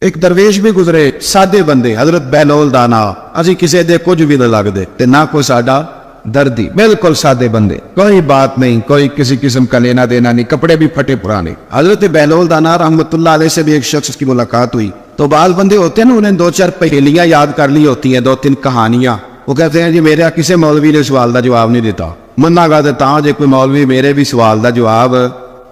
ایک درویش بھی گزرے, سادے بندے, حضرت بہلول دانا, اسی کسی دے کچھ بھی نہ لگتے تے نہ کوئی ساڈا دردی, بالکل سادے بندے, کوئی بات نہیں, کوئی کسی قسم کا لینا دینا نہیں, کپڑے بھی پھٹے پرانے. حضرت بہلول دانا رحمت اللہ علیہ سے بھی ایک شخص کی ملاقات ہوئی. تو بال بندے ہوتے ہیں نا, انہیں 2-4 پہیلیاں یاد کر لی ہوتی ہیں, 2-3 کہانیاں. وہ کہتے ہیں جی میرے کسی مولوی نے سوال دا جواب نہیں دیتا, منا گا دیتا جی کوئی مولوی میرے بھی سوال دا جواب,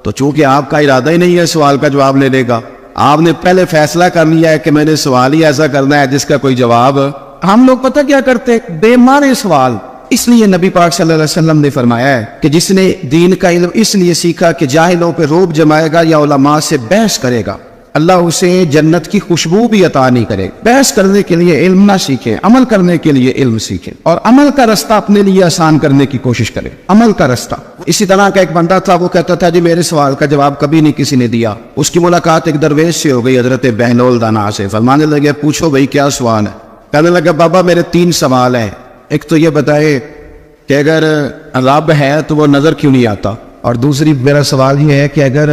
تو چونکہ آپ کا ارادہ ہی نہیں ہے سوال کا جواب لینے کا, آپ نے پہلے فیصلہ کر لیا ہے کہ میں نے سوال ہی ایسا کرنا ہے جس کا کوئی جواب. ہم لوگ پتہ کیا کرتے, بے معنی سوال. اس لیے نبی پاک صلی اللہ علیہ وسلم نے فرمایا ہے کہ جس نے دین کا علم اس لیے سیکھا کہ جاہلوں پہ روب جمائے گا یا علماء سے بحث کرے گا, اللہ اسے جنت کی خوشبو بھی عطا نہیں کرے. بحث کرنے کے لیے علم نہ سیکھیں, عمل کرنے کے لیے علم سیکھیں, اور عمل کا رستہ اپنے لیے آسان کرنے کی کوشش کریں, عمل کا رستہ. اسی طرح کا ایک بندہ تھا, وہ کہتا تھا جی میرے سوال کا جواب کبھی نہیں کسی نے دیا. اس کی ملاقات ایک درویش سے ہو گئی, حضرت بہلول دانا سے. فرمانے لگے پوچھو بھائی کیا سوال ہے؟ کہنے لگا بابا میرے 3 سوال ہیں. ایک تو یہ بتائے کہ اگر رب ہے تو وہ نظر کیوں نہیں آتا, اور دوسری میرا سوال یہ ہے کہ اگر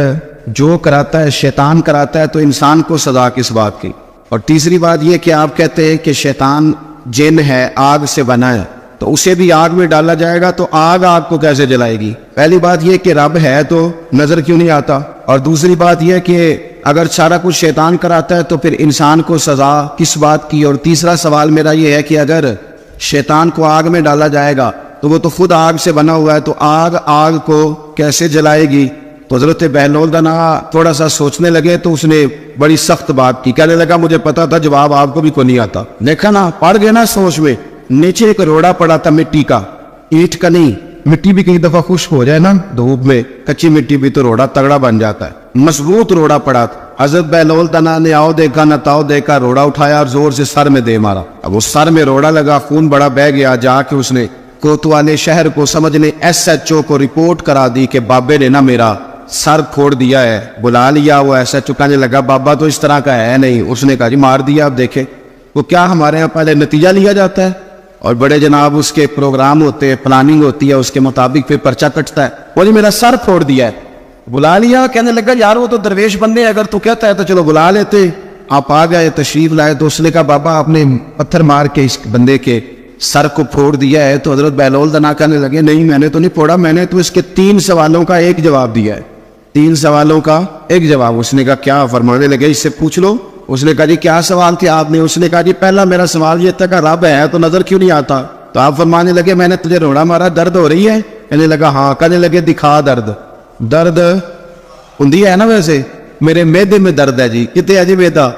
جو کراتا ہے شیطان کراتا ہے تو انسان کو سزا کس بات کی, اور تیسری بات یہ کہ آپ کہتے ہیں کہ شیطان جن ہے, آگ سے بنا ہے, تو اسے بھی آگ میں ڈالا جائے گا تو آگ کو کیسے جلائے گی؟ پہلی بات یہ کہ رب ہے تو نظر کیوں نہیں آتا, اور دوسری بات یہ کہ اگر سارا کچھ شیطان کراتا ہے تو پھر انسان کو سزا کس بات کی؟ اور تیسرا سوال میرا یہ ہے کہ اگر شیطان کو آگ میں ڈالا جائے گا تو وہ تو خود آگ سے بنا ہوا ہے, تو آگ کو کیسے جلائے گی؟ تو حضرت بہلول دانا تھوڑا سا سوچنے لگے, تو اس نے بڑی سخت بات کی. کہنے لگا مجھے پتا تھا جواب آپ کو بھی کوئی نہیں آتا. دیکھا نا, پڑ گئے نا سوچ میں. نیچے ایک روڑا پڑا تھا مٹی کا, اینٹ کا نہیں. مٹی بھی کئی دفعہ خشک ہو جائے نا دھوپ میں, کچی مٹی بھی تو روڑا تگڑا بن جاتا ہے. مضبوط روڑا پڑا تھا. حضرت بہلول دانا نے آؤ دیکھا نہ تاؤ دیکھا, روڑا اٹھایا اور زور سے سر میں دے مارا. اب وہ سر میں روڑا لگا, خون بڑا بہہ گیا. جا کے اس نے کوتوالے شہر کو سمجھنے SHO کو رپورٹ کرا دی کہ بابے نے نا میرا سر پھوڑ دیا ہے. بلا لیا, وہ SHO کہنے لگا بابا تو اس طرح کا ہے نہیں. اس نے کہا جی مار دیا. اب دیکھیں وہ کیا ہمارے ہاں پہلے نتیجہ لیا جاتا ہے, اور بڑے جناب اس کے پروگرام ہوتے ہیں, پلاننگ ہوتی ہے, اس کے مطابق پھر پرچہ کٹتا ہے. وہ جی میرا سر پھوڑ دیا ہے. بلا لیا. کہنے لگا یار وہ تو درویش بندے, اگر تو کہتا ہے تو چلو بلا لیتے. آپ آ گئے, تشریف لائے, تو اس نے کہا بابا آپ نے پتھر مار کے اس بندے کے سر کو پھوڑ دیا ہے. تو حضرت بہلول دانا کہنے لگے نہیں میں نے تو نہیں پھوڑا, میں نے تو اس کے 3 سوالوں کا ایک جواب دیا ہے. 3 سوالوں کا ایک جواب. اس نے کہا کیا؟ فرمانے لگے اس سے پوچھ لو. اس نے کہا جی کیا سوال تھے آپ نے؟ اس نے کہا جی پہلا میرا سوال یہ تھا کہ رب ہے تو نظر کیوں نہیں آتا. تو آپ فرمانے لگے میں نے تجھے روڑا مارا, درد ہو رہی ہے؟ کہنے لگا ہاں. کہنے لگے دکھا درد. درد ہوندی ہے نا ویسے, میرے میدے میں درد ہے جی. کتنے ہے جی میدا؟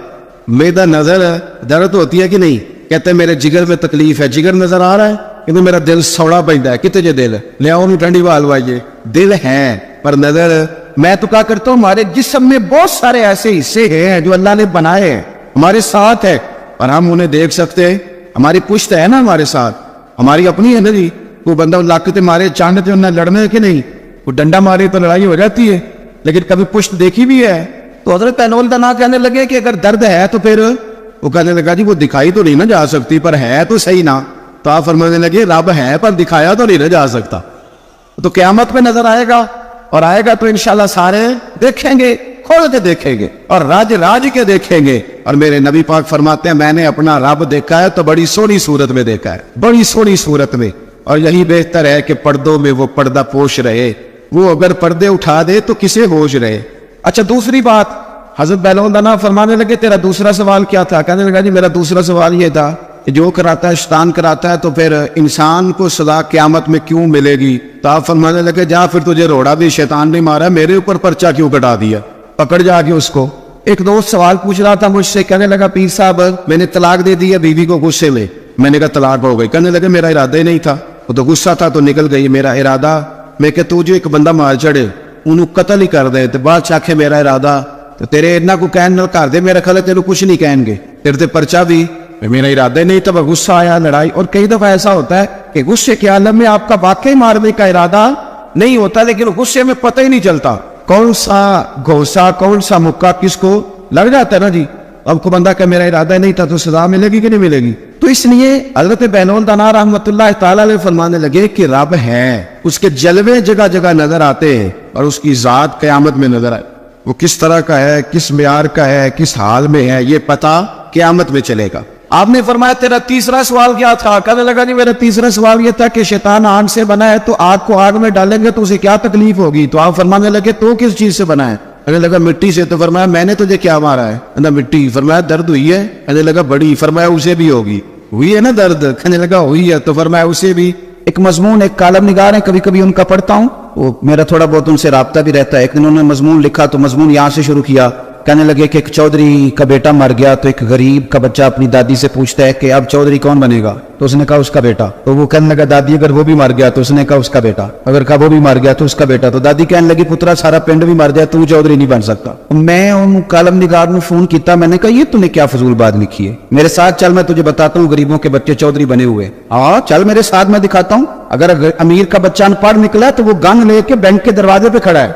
میدا نظر درد ہوتی ہے کہ نہیں؟ کہتے ہیں میرے جگر میں تکلیف ہے. جگر نظر آ رہا ہے کہ میرا دل سوڑا پڑتا ہے. کتنے جے دل لے آؤ ٹھنڈی بال وائیے. دل ہے پر نظر. میں تو کہا کرتا ہوں ہمارے جسم میں بہت سارے ایسے حصے ہیں جو اللہ نے بنائے ہیں, ہمارے ساتھ ہے, اور ہم انہیں دیکھ سکتے ہیں. ہماری پشت ہے نا ہمارے ساتھ, ہماری اپنی ہے نا جی. کوئی بندہ لاکتے مارے چاند سے انہیں لڑنے کہ نہیں, کوئی ڈنڈا مارے تو لڑائی ہو جاتی ہے, لیکن کبھی پشت دیکھی بھی ہے. تو حضرت بہلول دانا کہنے لگے کہ اگر درد ہے تو پھر وہ کہنے لگا جی وہ دکھائی تو نہیں نہ جا سکتی, پر ہے تو صحیح نا. تو آپ فرمانے لگے رب ہے پر دکھایا تو نہیں نہ جا سکتا. تو قیامت میں نظر آئے گا, اور آئے گا تو انشاءاللہ سارے دیکھیں گے, کھول کے دیکھیں گے, اور راج کے دیکھیں گے. اور میرے نبی پاک فرماتے ہیں میں نے اپنا رب دیکھا ہے تو بڑی سونی صورت میں دیکھا ہے, بڑی سونی صورت میں. اور یہی بہتر ہے کہ پردوں میں وہ پردہ پوش رہے, وہ اگر پردے اٹھا دے تو کسے ہوش رہے. اچھا دوسری بات, حضرت بہلول دانا فرمانے لگے تیرا دوسرا سوال کیا تھا؟ کہنے لگا جی میرا دوسرا سوال یہ تھا کہ جو کراتا ہے شیطان کراتا ہے تو پھر انسان کو سزا قیامت میں کیوں ملے گی؟ تو آپ فرمانے لگے جا پھر تجھے روڑا بھی شیطان نے مارا, میرے اوپر پرچہ کیوں کٹا دیا, پکڑ جا کے اس کو. ایک دوست سوال پوچھ رہا تھا مجھ سے, کہنے لگا پیر صاحب میں نے طلاق دے دی ہے بیوی کو غصے میں. میں نے کہا طلاق ہو گئی. کہنے لگے میرا ارادہ ہی نہیں تھا, وہ تو غصہ تھا تو نکل گئی. میرا ارادہ میں کہ تو جو ایک بندہ مار چڑھے انہوں قتل ہی کر دے, تو بعد چاکھے میرا ارادہ تو تیرے اتنا کو کہن نہ کر دے, میرا خیال ہے تیرے کچھ نہیں کہیں گے, تیرے تے پرچہ بھی. میرا ارادہ نہیں تھا, غصہ آیا, لڑائی. اور کئی دفعہ ایسا ہوتا ہے کہ غصے کے عالم میں آپ کا واقعی مارنے کا ارادہ نہیں ہوتا, لیکن غصے میں پتہ ہی نہیں چلتا کون سا گھوسا کون سا مکہ کس کو لگ جاتا ہے نا جی. اب کو بندہ کہ میرا ارادہ نہیں تھا تو سزا ملے گی کہ نہیں ملے گی؟ تو اس لیے حضرت بہلول دانا رحمت اللہ تعالی علیہ فرمانے لگے کہ رب ہے, اس کے جلوے جگہ جگہ نظر آتے ہیں, اور اس کی ذات قیامت میں نظر آئے. وہ کس طرح کا ہے, کس معیار کا ہے, کس حال میں ہے, یہ پتہ قیامت میں چلے گا. آپ نے فرمایا تیرا تیسرا سوال کیا تھا؟ کہنے لگا جی میرا تیسرا سوال یہ تھا کہ شیطان آگ سے بنا ہے تو آگ کو آگ میں ڈالیں گے تو اسے کیا تکلیف ہوگی؟ تو آپ فرمانے لگے تو کس چیز سے بنا ہے؟ کہنے لگا مٹی سے. تو فرمایا میں نے تجھے کیا مارا ہے؟ کہنا مٹی. فرمایا درد ہوئی ہے؟ کہنے لگا بڑی. فرمایا اسے بھی ہوگی. ہوئی ہے نا درد؟ کہنے لگا ہوئی ہے. تو فرمایا اسے بھی. ایک مضمون ایک کالم نگار ہیں, کبھی کبھی ان کا پڑھتا ہوں, وہ میرا تھوڑا بہت ان سے رابطہ بھی رہتا ہے. ایک دن انہوں نے مضمون لکھا تو مضمون یہاں سے شروع کیا. کہنے لگے کہ ایک چودھری کا بیٹا مر گیا تو ایک غریب کا بچہ اپنی دادی سے پوچھتا ہے کہ اب چودھری کون بنے گا؟ تو اس نے کہا اس کا بیٹا. تو وہ کہنے لگا دادی اگر وہ بھی مر گیا؟ تو اس نے کہا اس کا بیٹا. اگر کہا وہ بھی مر گیا تو اس کا بیٹا. تو دادی کہنے لگی پترا سارا پنڈ بھی مر جائے تو چودھری نہیں بن سکتا. میں ان کالم نگار نے فون کیتا, میں نے کہا یہ تو نے کیا فضول بات لکھی ہے, میرے ساتھ چل میں تجھے بتاتا ہوں غریبوں کے بچے چودھری بنے ہوئے. ہاں چل میرے ساتھ میں دکھاتا ہوں. اگر امیر کا بچہ ان پڑھ نکلا تو وہ گن لے کے بینک کے دروازے پہ کھڑا ہے,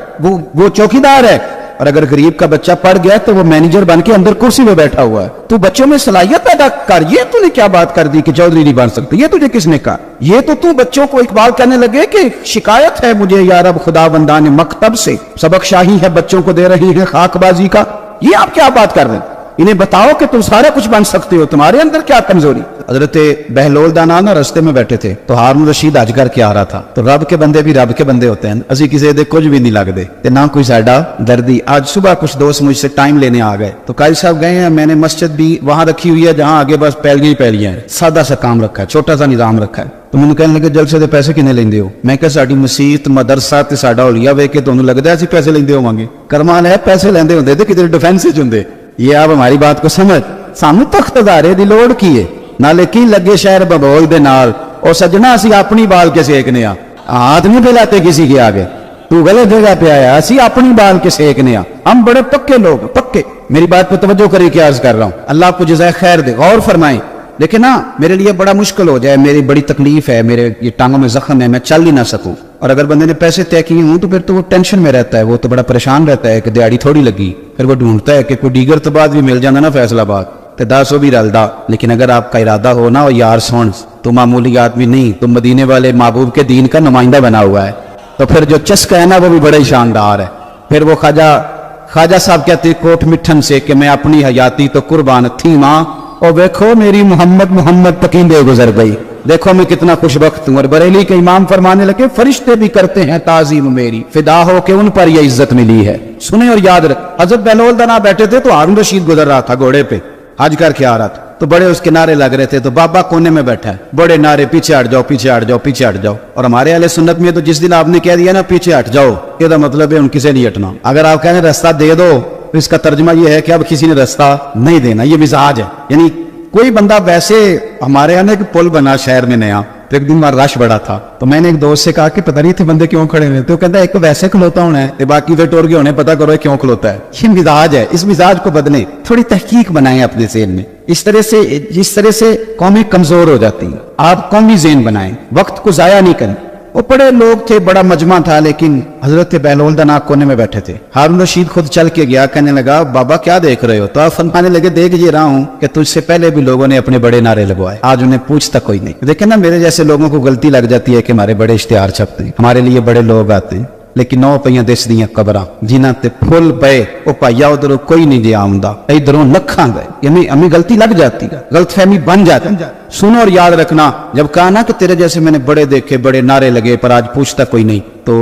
وہ چوکیدار ہے. اور اگر غریب کا بچہ پڑھ گیا تو وہ مینیجر بن کے اندر کرسی پہ بیٹھا ہوا ہے. تو بچوں میں صلاحیت پیدا کر. یہ تو نے کیا بات کر دی کہ چودھری نہیں بن سکتے؟ یہ تجھے کس نے کہا؟ یہ تو بچوں کو اقبال کہنے لگے کہ شکایت ہے مجھے یا رب خدا بندان مکتب سے, سبق شاہی ہے بچوں کو دے رہی ہے خاک بازی کا. یہ آپ کیا بات کر رہے ہیں؟ انہیں بتاؤ کہ تم سارا کچھ بن سکتے ہو, تمہارے اندر کیا کمزوری؟ حضرت بہلول دانا نا رستے میں بیٹھے تھے تو ہارون رشید حج کر کے آ رہا تھا. تو رب کے بندے بھی رب کے بندے ہوتے ہیں, اسی کسی دے کچھ بھی نہیں لگتے تے نہ کوئی ساڈا دردی. آج صبح کچھ دوست مجھ سے ٹائم لینے آ گئے تو قاری صاحب گئے ہیں, میں نے مسجد بھی وہاں رکھی ہوئی ہے جہاں آگے بس پیلیاں ہیں, سادہ سا کام رکھا ہے, چھوٹا سا نظام رکھا ہے. تو مجھے کہنے لگے جلسے دے پیسے کنے لیندے ہو؟ میں کہا ساڈی مسجد مدرسہ تے ساڈا اولیا وے کے تانوں لگدا ہے اسی پیسے لیندے ہوواਂگے؟ کرمال ہے پیسے لیندے ہوندے تے کدھر ڈیفینس وچ ہوندے. یہ آپ ہماری بات کو سمجھ, سانو تخت ادارے دی لوڑ کی ہے نالے کی لگے شہر ببول دے نال او سجنا اسی اپنی بال کے سیکنے آ, ہاتھ نہیں پھیلاتے کسی کے آگے. تو غلط جگہ پہ آیا, اسی اپنی بال کے سیکنے آ. ہم بڑے پکے لوگ, پکے. میری بات پہ توجہ کریں کہ عرض کر رہا ہوں, اللہ آپ کو جزائے خیر دے, غور فرمائیں. لیکن نا میرے لیے بڑا مشکل ہو جائے, میری بڑی تکلیف ہے, میرے یہ ٹانگوں میں زخم ہے, میں چل ہی نہ سکوں. اور اگر بندے نے پیسے طے کیے ہوں تو پھر تو وہ ٹینشن میں رہتا ہے, وہ تو بڑا پریشان رہتا ہے کہ دیہڑی تھوڑی لگی. پھر وہ ڈھونڈتا ہے کہ کوئی دیگر تو بعد بھی مل جانا نا فیصلہ آباد تے 10 بھی رلدا. لیکن اگر آپ کا ارادہ ہو نا, یار سن تو معمولی آدمی نہیں, تو مدینے والے محبوب کے دین کا نمائندہ بنا ہوا ہے. تو پھر جو چسکا ہے نا وہ بھی بڑا ہی شاندار ہے. پھر وہ خواجہ صاحب کہتے کوٹ مٹھن سے کہ میں اپنی حیاتی تو قربان تھی ماں, اور دیکھو میری محمد تکیندے گزر گئی. دیکھو میں کتنا خوش بخت ہوں. اور بریلی کے امام فرمانے لگے فرشتے بھی کرتے ہیں تعظیم میری, فدا ہو کہ ان پر یہ عزت ملی ہے. سنیں اور یاد رکھ, حضرت بہلول دانا بیٹھے تھے تو ہارون رشید گزر رہا تھا گھوڑے پہ, حج کر کے آ رہا تھا. تو بڑے اس کے نعرے لگ رہے تھے, تو بابا کونے میں بیٹھا ہے, بڑے نعرے پیچھے ہٹ جاؤ پیچھے ہٹ جاؤ پیچھے ہٹ جاؤ. اور ہمارے اہل سنت میں تو جس دن آپ نے کہہ دیا نا پیچھے ہٹ جاؤ, یہ تو مطلب ہے ان کسی نہیں ہٹنا. اگر آپ کہیں رستہ دے دو تو اس کا ترجمہ یہ ہے کہ اب کسی نے رستہ نہیں دینا, یہ مزاج ہے. یعنی کوئی بندہ ویسے ہمارے یہاں ایک پل بنا شہر میں نیا, تو ایک دن وہاں رش بڑا تھا, تو میں نے ایک دوست سے کہا کہ پتہ نہیں تھے بندے کیوں کھڑے ہوئے, تو کہتا ہے ایک ویسے کھلوتا ہونا ہے, باقی پھر ٹور کے ہونے پتہ کرو کیوں کھلوتا ہے. یہ مزاج ہے, اس مزاج کو بدلیں, تھوڑی تحقیق بنائیں اپنے ذہن میں. جس طرح سے قومیں کمزور ہو جاتی ہیں, آپ قومی ذہن بنائیں, وقت کو ضائع نہیں کریں. وہ بڑے لوگ تھے, بڑا مجمع تھا, لیکن حضرت بہلول دانا کونے میں بیٹھے تھے. ہارون رشید خود چل کے گیا, کہنے لگا بابا کیا دیکھ رہے ہو؟ تو آپ فرمانے لگے دیکھ یہ رہا ہوں کہ تجھ سے پہلے بھی لوگوں نے اپنے بڑے نعرے لگوائے, آج انہیں پوچھتا کوئی نہیں. دیکھیں نا میرے جیسے لوگوں کو غلطی لگ جاتی ہے کہ ہمارے بڑے اشتہار چھپتے ہیں, ہمارے لیے بڑے لوگ آتے ہیں, لیکن 9 پہیاں دس دیاں قبراں جنہاں تے پھول پے, او پایا ادھروں کوئی نہیں جی آمدہ, ادھروں لکھاں گئے. ہمیں غلطی لگ جاتی ہے, غلط فہمی بن جاتی ہے. سنو اور یاد رکھنا, جب کہا نا کہ تیرے جیسے میں نے بڑے دیکھے, بڑے نعرے لگے, پر آج پوچھتا کوئی نہیں, تو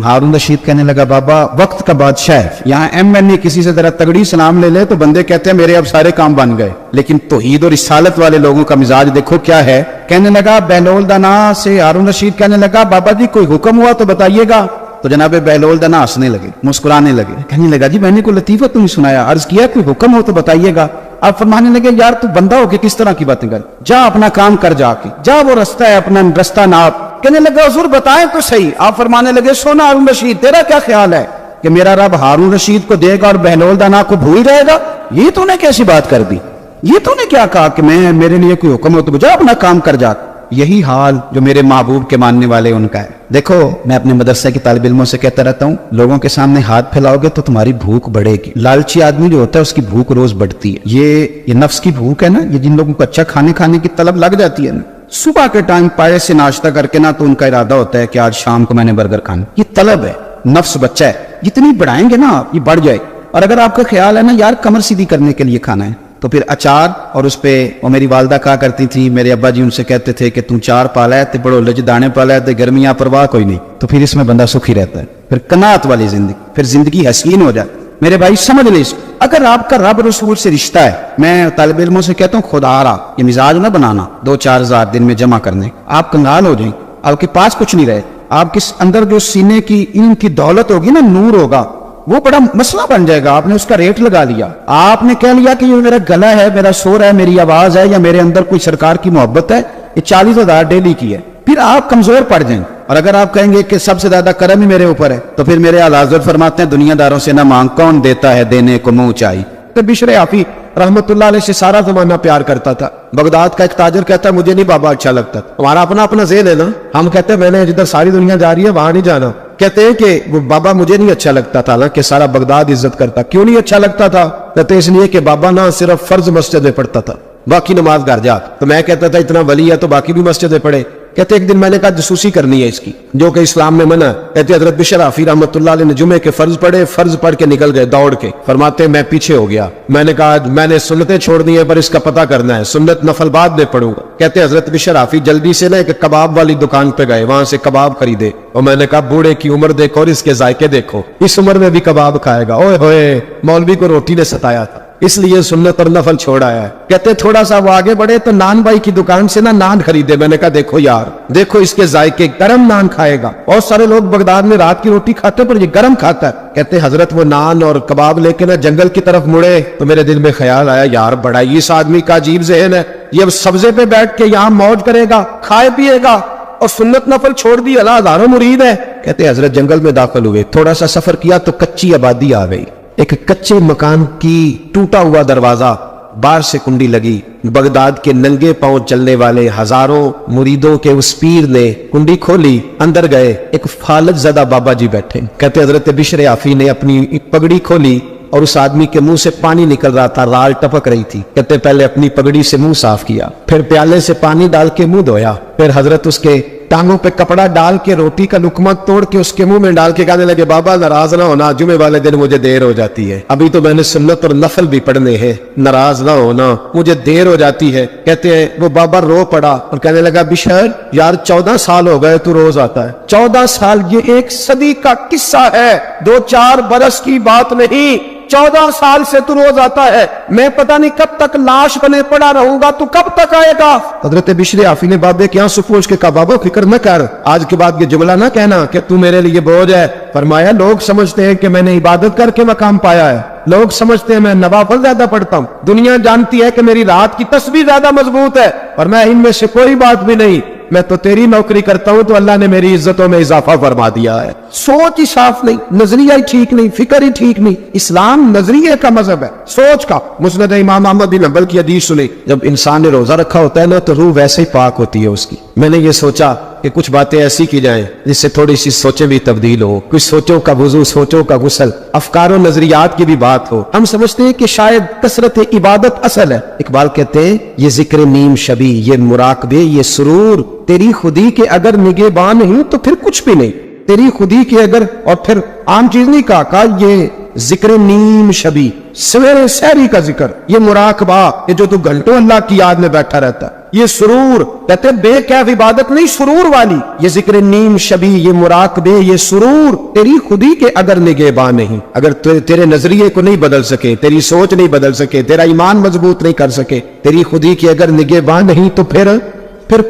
ہارون رشید کہنے لگا بابا وقت کا بادشاہ ہے, یہاں MNA کسی سے ذرا تگڑی سلام لے لے تو بندے کہتے ہیں میرے اب سارے کام بن گئے. لیکن توحید اور رسالت والے لوگوں کا مزاج دیکھو کیا ہے. کہنے لگا بہلول دانا سے ہارون رشید کہنے لگا بابا جی کوئی حکم ہوا تو بتائیے گا. تو جناب بہلول دانا ہنسنے لگے, مسکرانے لگے, کہنے لگا جی میں نے کوئی لطیفہ تو نہیں سنایا, عرض کیا کوئی حکم ہو تو بتائیے گا. آپ فرمانے لگے یار تو بندہ ہو کے کس طرح کی باتیں کر, جا اپنا کام کر, جا کے جا وہ رستہ ہے اپنا رستہ ناپ. کہنے لگا حضور بتائیں تو صحیح. آپ فرمانے لگے سونا ہارون رشید تیرا کیا خیال ہے کہ میرا رب ہارون رشید کو دے گا اور بہلول دانا کو بھول جائے گا؟ یہ تو نے کیسی بات کر دی, یہ تو نے کیا کہا کہ میرے لیے کوئی حکم ہو تو جا اپنا کام کر, جا. یہی حال جو میرے محبوب کے ماننے والے ان کا ہے. دیکھو میں اپنے مدرسے کے طالب علموں سے کہتا رہتا ہوں, لوگوں کے سامنے ہاتھ پھیلاؤ گے تو تمہاری بھوک بڑھے گی. لالچی آدمی جو ہوتا ہے اس کی بھوک روز بڑھتی ہے. یہ نفس کی بھوک ہے نا, یہ جن لوگوں کو اچھا کھانے کی طلب لگ جاتی ہے نا, صبح کے ٹائم پائے سے ناشتہ کر کے نا تو ان کا ارادہ ہوتا ہے کہ آج شام کو میں نے برگر کھانا. یہ طلب ہے, نفس بچہ ہے, جتنی بڑھائیں گے نا یہ بڑھ جائے. اور اگر آپ کا خیال ہے نا یار کمر سیدھی کرنے کے لیے کھانا ہے تو پھر اچار اور اس پہ وہ میری والدہ کہا کرتی تھی, میرے ابا جی ان سے کہتے تھے کہ تم چار پالا ہے تے بڑو لج دانے پالا ہے تے گرمیاں پرواہ کوئی نہیں, تو پھر اس میں بندہ سکھی رہتا ہے. پھر قناعت والی زندگی, پھر زندگی حسین ہو جائے. میرے بھائی سمجھ لیں, اگر آپ کا رب رسول سے رشتہ ہے, میں طالب علموں سے کہتا ہوں خدا رہا یہ مزاج نہ بنانا 2-4 ہزار دن میں جمع کرنے, آپ کنگال ہو جائیں, آپ کے پاس کچھ نہیں رہے, آپ کے اندر جو سینے کی ان کی دولت ہوگی نا, نور ہوگا, وہ بڑا مسئلہ بن جائے گا. آپ نے اس کا ریٹ لگا لیا, آپ نے کہہ لیا کہ یہ میرا گلا ہے, میرا سور ہے, میری آواز ہے, یا میرے اندر کوئی سرکار کی محبت ہے, یہ 40,000 ڈیلی کی ہے, پھر آپ کمزور پڑ جائیں. اور اگر آپ کہیں گے کہ سب سے زیادہ کرم ہی میرے اوپر ہے, تو پھر میرے اعلی حضرت فرماتے ہیں دنیا داروں سے نہ مانگ, کون دیتا ہے دینے کو منہ چاہیے. تو بشر عافی رحمت اللہ علیہ سے سارا زمانہ پیار کرتا تھا. بغداد کا ایک تاجر کہتا ہے مجھے نہیں بابا اچھا لگتا. ہمارا اپنا ذہن ہے نا, ہم کہتے ہیں میں نے جدھر ساری دنیا جا رہی ہے وہاں نہیں جانا. کہتے ہیں کہ وہ بابا مجھے نہیں اچھا لگتا تھا, حالانکہ سارا بغداد عزت کرتا. کیوں نہیں اچھا لگتا تھا؟ کہتے اس لیے کہ بابا نہ صرف فرض مسجد میں پڑھتا تھا, باقی نماز گھر جا. تو میں کہتا تھا اتنا ولی ہے تو باقی بھی مسجد میں پڑھے. کہتے ایک دن میں نے کہا جسوسی کرنی ہے اس کی, جو کہ اسلام میں منع ہے. کہتے حضرت بشر عافی رحمۃ اللہ علیہ نے جمعے کے فرض پڑھے, فرض پڑھ کے نکل گئے دوڑ کے. فرماتے میں پیچھے ہو گیا, میں نے کہا میں نے سنتیں چھوڑ دی ہیں پر اس کا پتہ کرنا ہے, سنت نفل بعد میں پڑھوں گا. کہتے حضرت بشر عافی جلدی سے نا ایک کباب والی دکان پہ گئے, وہاں سے کباب خریدے, اور میں نے کہا بوڑھے کی عمر دیکھو اور اس کے ذائقے دیکھو, اس عمر میں بھی کباب کھائے گا. اوئے ہوئے, مولوی کو روٹی نے ستایا تھا, اس لیے سنت اور نفل چھوڑ آیا ہے. کہتے تھوڑا سا وہ آگے بڑھے تو نان بھائی کی دکان سے نا نان خریدے. میں نے کہا دیکھو یار, دیکھو اس کے ذائقے, گرم نان کھائے گا. بہت سارے لوگ بغداد میں رات کی روٹی کھاتے پر یہ گرم کھاتا ہے. کہتے حضرت وہ نان اور کباب لے کے نا جنگل کی طرف مڑے, تو میرے دل میں خیال آیا یار بڑا اس آدمی کا عجیب ذہن ہے, یہ سبزے پہ بیٹھ کے یہاں موج کرے گا, کھائے پیے گا, اور سنت نفل چھوڑ دی, اللہ ہزاروں مرید ہے. کہتے حضرت جنگل میں داخل ہوئے, تھوڑا سا سفر کیا تو کچی آبادی آ گئی. ایک کچے مکان کی ٹوٹا ہوا دروازہ, باہر سے کنڈی لگی. بغداد کے ننگے پاؤں چلنے والے ہزاروں مریدوں کے اس پیر نے کنڈی کھولی, اندر گئے, ایک فالج زدہ بابا جی بیٹھے. کہتے حضرت بشر عافی نے اپنی پگڑی کھولی اور اس آدمی کے منہ سے پانی نکل رہا تھا, رال ٹپک رہی تھی. کہتے پہلے اپنی پگڑی سے منہ صاف کیا, پھر پیالے سے پانی ڈال کے منہ دھویا, پھر حضرت اس کے ٹانگوں پہ کپڑا ڈال کے روٹی کا لقمہ توڑ کے اس کے منہ میں ڈال کے کہنے لگے بابا ناراض نہ ہونا, جمعے والے دن مجھے دیر ہو جاتی ہے, ابھی تو میں نے سنت اور نفل بھی پڑھنے ہیں, ناراض نہ ہونا مجھے دیر ہو جاتی ہے. کہتے ہیں وہ بابا رو پڑا اور کہنے لگا بشر یار 14 سال ہو گئے تو روز آتا ہے. 14 سال یہ ایک صدی کا قصہ ہے, 2-4 برس کی بات نہیں. 14 سال سے تو روز آتا ہے, میں پتہ نہیں کب تک لاش بنے پڑا رہوں گا, تو کب تک آئے گا. حضرت بشر عافی نے بابے کے آنسو پوچھ کے کہا بابا فکر نہ کر, آج کے بعد یہ جملہ نہ کہنا کہ تو میرے لیے بوجھ ہے. فرمایا لوگ سمجھتے ہیں کہ میں نے عبادت کر کے مقام پایا ہے, لوگ سمجھتے ہیں میں نوافل زیادہ پڑھتا ہوں, دنیا جانتی ہے کہ میری رات کی تسبیح زیادہ مضبوط ہے, اور میں ان میں سے کوئی بات بھی نہیں. میں تو تیری نوکری کرتا ہوں تو اللہ نے میری عزتوں میں اضافہ فرما دیا ہے. سوچ ہی صاف نہیں, نظریہ ہی ٹھیک نہیں, فکر ہی ٹھیک نہیں. اسلام نظریے کا مذہب ہے, سوچ کا. مسند امام احمد بن حنبل کی حدیث سنی, جب انسان نے روزہ رکھا ہوتا ہے نا تو روح ویسے ہی پاک ہوتی ہے اس کی. میں نے یہ سوچا کہ کچھ باتیں ایسی کی جائیں جس سے تھوڑی سی سوچیں بھی تبدیل ہو, کچھ سوچوں کا وضو, سوچوں کا غسل, افکار و نظریات کی بھی بات ہو. ہم سمجھتے ہیں کہ شاید کثرت عبادت اصل ہے. اقبال کہتے ہیں یہ ذکر نیم شبی, یہ مراقبے, یہ سرور, تیری خودی کے اگر نگہباں نہیں تو پھر کچھ بھی نہیں. تیری خودی کے اگر, اور پھر عام چیز نہیں کہا یہ ذکر نیم شبی, سویرے سحری کا ذکر, یہ مراقبہ, یہ جو تو گھنٹوں اللہ کی یاد میں بیٹھا رہتا ہے. یہ سرور, کہتے بے کیف عبادت نہیں, سرور والی. یہ ذکر نیم شبی, یہ مراقبے, یہ سرور, تیری خودی کے اگر نگہباں نہیں, اگر تیرے نظریے کو نہیں بدل سکے, تیری سوچ نہیں بدل سکے, تیرا ایمان مضبوط نہیں کر سکے, تیری خودی کے اگر نگہباں نہیں تو پھر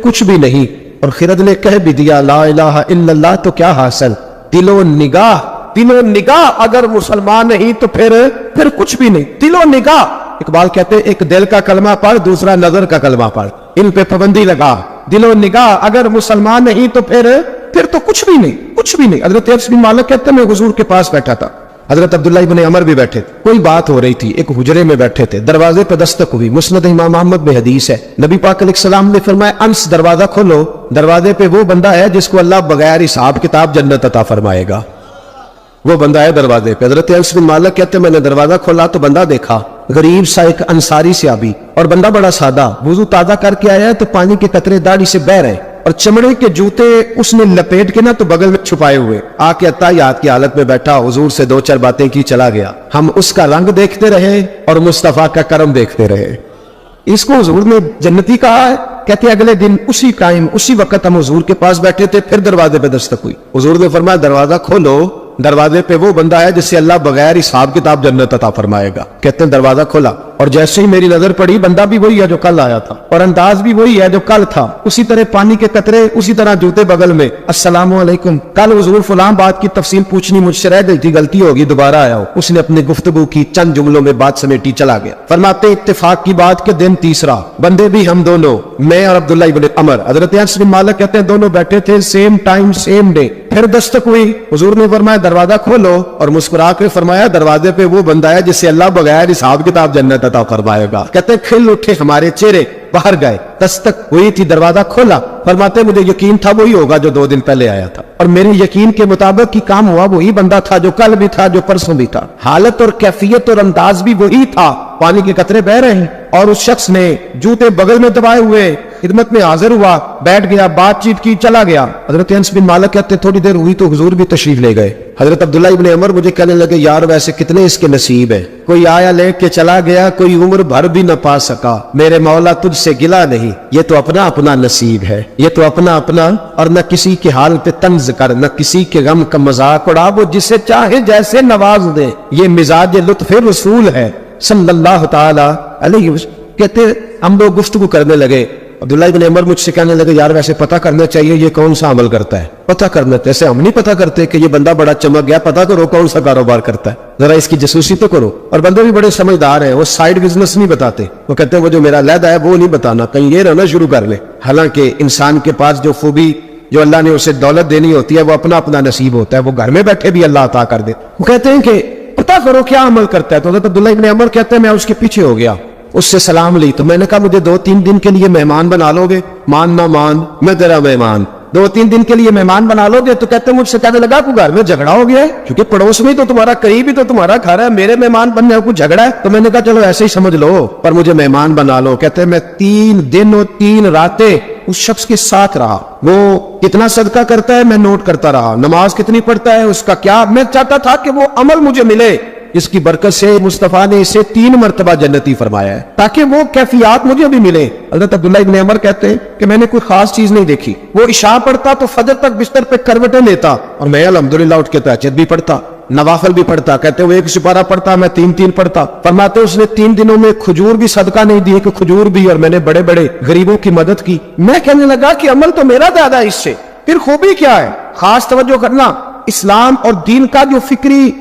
کچھ بھی نہیں. اور خرد نے کہہ بھی دیا لا الہ الا اللہ, تو کیا حاصل؟ دل و نگاہ اگر مسلمان نہیں تو پھر کچھ بھی نہیں. دل و نگاہ. اقبال کہتے ایک دل کا کلمہ پڑھ, دوسرا نظر کا کلمہ پڑھ, ان پہ پابندی لگا. دل و نگاہ اگر مسلمان نہیں تو پھر تو کچھ بھی نہیں, کچھ بھی نہیں. حضرت انس بن مالک کہتے میں حضور کے پاس بیٹھا تھا, حضرت عبداللہ ابن عمر بھی بیٹھے تھے, کوئی بات ہو رہی تھی, ایک حجرے میں بیٹھے تھے, دروازے پہ دستک ہوئی. مسند امام احمد میں حدیث ہے, نبی پاک علیہ السلام نے فرمایا انس دروازہ کھولو, دروازے پہ وہ بندہ ہے جس کو اللہ بغیر حساب کتاب جنت عطا فرمائے گا. وہ بندہ ہے دروازے پہ. حضرت انس بن مالک کہتے میں نے دروازہ کھولا تو بندہ دیکھا, غریب سا ایک انصاری صحابی, اور بندہ بڑا سادہ, وضو تازہ کر کے آیا ہے تو پانی کے قطرے داڑھی سے بہ رہے. اور چمڑے کے جوتے اس نے لپیٹ کے نا تو بغل میں چھپائے ہوئے آ کے عطیات کی حالت میں بیٹھا، حضور سے 2-4 باتیں کی، چلا گیا۔ ہم اس کا رنگ دیکھتے رہے اور مصطفیٰ کا کرم دیکھتے رہے۔ اس کو حضور نے جنتی کہا ہے۔ کہتے اگلے دن اسی ٹائم اسی وقت ہم حضور کے پاس بیٹھے تھے، پھر دروازے پہ دستک ہوئی۔ حضور نے فرمایا دروازہ کھولو۔ دروازے پہ وہ بندہ ہے جس سے اللہ بغیر حساب کتاب جنت عطا فرمائے گا۔ کہتے ہیں دروازہ کھولا اور جیسے ہی میری نظر پڑی، بندہ بھی وہی ہے جو کل آیا تھا اور انداز بھی وہی ہے جو کل تھا، اسی طرح پانی کے قطرے، اسی طرح جوتے بغل میں۔ السلام علیکم، کل حضور فلاں بات کی تفصیل پوچھنی مجھ سے رہ گئی تھی، غلطی ہوگی، دوبارہ آیا ہو۔ اس نے اپنی گفتگو کی، چند جملوں میں بات سمیٹی، چلا گیا۔ فرماتے اتفاق کی بات کہ دن تیسرا، بندے بھی ہم دونوں، میں اور عبداللہ ابن عمر، حضرت انس بن مالک کہتے ہیں دونوں بیٹھے تھے، سیم ٹائم سیم ڈے۔ پھر دستک ہوئی، حضور نے فرمایا دروازہ کھولو اور مسکرا کے فرمایا دروازے پہ وہ بندہ ہے جس سے اللہ بغیر حساب کتاب جنت عطا فرمائے گا۔ کہتے ہیں کھل اٹھے ہمارے چہرے، باہر گئے، دستک ہوئی تھی، دروازہ کھولا۔ فرماتے مجھے یقین تھا وہی ہوگا جو 2 دن پہلے آیا تھا، اور میرے یقین کے مطابق ہی کام ہوا، وہی بندہ تھا جو کل بھی تھا، جو پرسوں بھی تھا، حالت اور کیفیت اور انداز بھی وہی تھا۔ پانی کے قطرے بہ رہے ہیں اور اس شخص نے جوتے بغل میں دبائے ہوئے خدمت میں حاضر ہوا، بیٹھ گیا، بات چیت کی، چلا گیا۔ حضرت انس بن مالک کہتے تھوڑی دیر ہوئی تو حضور بھی تشریف لے گئے۔ حضرت عبداللہ ابن عمر مجھے کہنے لگے یار ویسے کتنے اس کے نصیب ہے، کوئی آیا لے کے چلا گیا، کوئی عمر بھر بھی نہ پا سکا، میرے مولا تجھ سے گلا نہیں، یہ تو اپنا اپنا نصیب ہے، یہ تو اپنا اپنا، اور نہ کسی کے حال پہ طنز کر، نہ کسی کے غم کا مذاق اڑا، وہ جسے چاہے جیسے نواز دے، یہ مزاج لطف رسول ہے صلی اللہ تعالی علیہ وسلم۔ کہتے ہم لوگ گفتگو کرنے لگے، عبداللہ ابن عمر مجھ سے کہنے لگے یار ویسے پتہ کرنا چاہیے یہ کون سا عمل کرتا ہے، پتہ کرنا، جیسے ہم نہیں پتہ کرتے کہ یہ بندہ بڑا چمک گیا، پتہ کرو کون سا کاروبار کرتا ہے، ذرا اس کی جاسوسی تو کرو۔ اور بندے بھی بڑے سمجھدار ہیں، وہ سائیڈ بزنس نہیں بتاتے، وہ کہتے ہیں وہ جو میرا علیحدہ ہے وہ نہیں بتانا، کہیں یہ رہنا شروع کر لے۔ حالانکہ انسان کے پاس جو خوبی، جو اللہ نے اسے دولت دینی ہوتی ہے، وہ اپنا اپنا نصیب ہوتا ہے، وہ گھر میں بیٹھے بھی اللہ عطا کر دے۔ وہ کہتے ہیں کہ پتہ کرو کیا عمل کرتا ہے، تو حضرت عبداللہ ابن عمر کہتے ہیں میں اس کے پیچھے ہو گیا، اس سے سلام لی، تو میں نے کہا مجھے 2-3 دن کے لیے مہمان بنا لو گے؟ مان نہ مان، میں تیرا مہمان، 2-3 دن کے لیے مہمان بنا لو گے؟ تو کہتے ہیں مجھ سے کہنے لگا کوئی گھر میں جھگڑا ہو گیا ہے، کیونکہ پڑوس میں تو تمہارا قریب ہی تو تمہارا گھر ہے، میرے مہمان بننے کو جھگڑا ہے؟ تو میں نے کہا چلو ایسے ہی سمجھ لو، پر مجھے مہمان بنا لو۔ کہتے ہیں میں 3 دن اور 3 راتیں اس شخص کے ساتھ رہا، وہ کتنا صدقہ کرتا ہے میں نوٹ کرتا رہا، نماز کتنی پڑھتا ہے، اس کا کیا، میں چاہتا تھا کہ وہ عمل مجھے ملے اس کی برکت سے مصطفیٰ نے اسے 3 مرتبہ جنتی فرمایا ہے، تاکہ وہ کیفیات مجھے بھی ملے۔ حضرت عبداللہ ابن عمر کہتے ہیں کہ میں نے کوئی خاص چیز نہیں دیکھی، وہ عشاء پڑھتا تو فجر تک بستر پہ کروٹیں لیتا اور میں الحمدللہ اٹھ کے تہجد بھی پڑھتا، نوافل بھی پڑھتا۔ کہتے ہیں وہ 1 سپارہ پڑھتا، میں 3 پڑھتا۔ فرماتے اس نے 3 دنوں میں کھجور بھی صدقہ نہیں دی، کہ کھجور بھی، اور میں نے بڑے بڑے غریبوں کی مدد کی۔ میں کہنے لگا کہ عمل تو میرا زیادہ ہے اس سے، پھر خوبی کیا ہے؟ خاص توجہ کرنا، اسلام اور دین کا جو فکری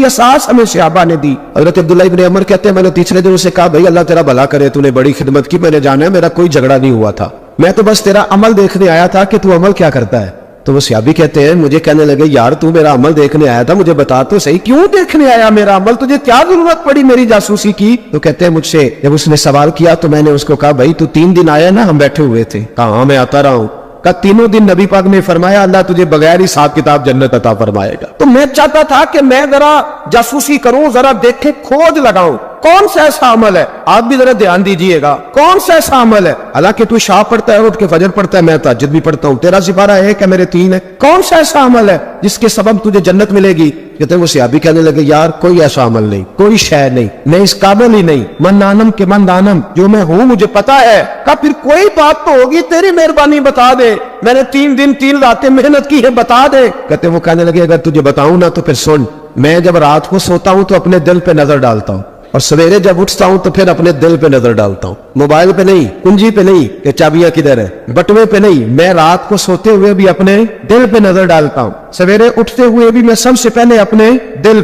اساس ہمیں صحابہ نے دی۔ حضرت عبداللہ ابن عمر کہتے ہیں میں نے تیسرے دن اسے کہا بھائی اللہ تیرا بھلا کرے، تو نے بڑی خدمت کی، میں نے جانا ہے میرا کوئی جھگڑا نہیں ہوا تھا، میں تو بس تیرا عمل دیکھنے آیا تھا کہ تو عمل کیا کرتا ہے۔ تو وہ صحابی کہتے ہیں مجھے کہنے لگے یار تو میرا عمل دیکھنے آیا تھا، مجھے بتا تو صحیح کیوں دیکھنے آیا میرا عمل، تجھے کیا ضرورت پڑی میری جاسوسی کی؟ تو کہتے ہیں مجھ سے جب اس نے سوال کیا تو میں نے اس کو کہا بھائی تو 3 دن آیا نا، ہم بیٹھے ہوئے تھے، کہا ہاں میں آتا رہا ہوں، کہ 3 دن نبی پاک نے فرمایا اللہ تجھے بغیر حساب کتاب جنت عطا فرمائے گا۔ تو میں چاہتا تھا کہ میں ذرا جاسوسی کروں، ذرا دیکھے، کھوج لگاؤں کون سا ایسا عمل ہے، آپ بھی ذرا دھیان دیجئے گا کون سا ایسا عمل ہے، حالانکہ تو عشاء پڑھتا ہے، اٹھ کے فجر پڑھتا ہے، میں تہجد بھی پڑھتا ہوں، تیرا سپارہ 1 ہے میرے 3 ہے، کون سا ایسا عمل ہے جس کے سبب تجھے جنت ملے گی؟ کہتے ہیں وہ صحابی کہنے لگے یار کوئی ایسا عمل نہیں، کوئی شے نہیں، میں اس قابل ہی نہیں، من دانم کے من دانم، جو میں ہوں مجھے پتا ہے۔ کہا پھر کوئی بات تو ہوگی، تیری مہربانی بتا دے، میں نے 3 دن 3 راتیں محنت کی ہے، بتا دے۔ کہتے ہیں وہ کہنے لگے اگر تجھے بتاؤں نا تو پھر سن، میں جب رات کو سوتا ہوں تو اپنے دل پہ نظر ڈالتا ہوں، اور سویرے جب اٹھتا ہوں تو پھر اپنے دل پہ نظر ڈالتا ہوں، موبائل پہ نہیں، کنجی پہ نہیں کہ چابیاں کدھر ہے، بٹوے پہ نہیں، میں رات کو سوتے ہوئے بھی اپنے دل پہ نظر ڈالتا ہوں، سویرے اٹھتے ہوئے بھی میں سب سے پہلے اپنے دل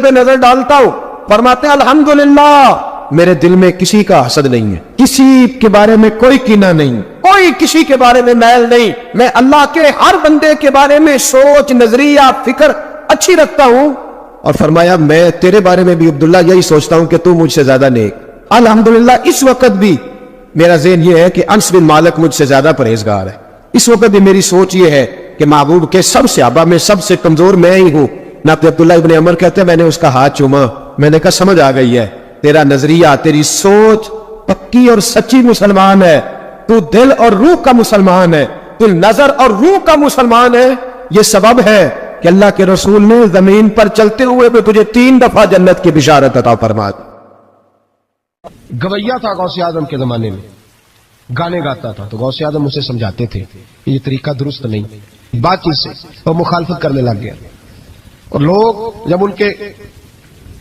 پہ نظر ڈالتا ہوں۔ فرماتے ہیں الحمدللہ میرے دل میں کسی کا حسد نہیں ہے، کسی کے بارے میں کوئی کینہ نہیں، کوئی کسی کے بارے میں میل نہیں، میں اللہ کے ہر بندے کے بارے میں سوچ، نظریہ، فکر اچھی رکھتا ہوں۔ اور فرمایا میں تیرے بارے میں بھی عبداللہ یہی سوچتا ہوں کہ تو مجھ سے زیادہ نیک۔ الحمدللہ اس وقت بھی میرا ذہن یہ ہے کہ انس بن مالک مجھ سے زیادہ پرہیزگار ہے، اس وقت بھی میری سوچ یہ ہے کہ محبوب کے سب صحابہ میں سب سے کمزور میں ہی ہوں۔ ناطق عبداللہ ابن عمر کہتے ہیں میں نے اس کا ہاتھ چوما، میں نے کہا سمجھ آ گئی ہے، تیرا نظریہ، تیری سوچ پکی اور سچی مسلمان ہے، تو دل اور روح کا مسلمان ہے، تو نظر اور روح کا مسلمان ہے. یہ سبب ہے کہ اللہ کے رسول نے زمین پر چلتے ہوئے بھی تجھے 3 دفعہ جنت کی بشارت عطا فرما دی. گویا تھا غوث اعظم کے زمانے میں، گانے گاتا تھا تو غوث اعظم اسے سمجھاتے تھے یہ طریقہ درست نہیں. بات چیت سے وہ مخالفت کرنے لگ گیا، اور لوگ جب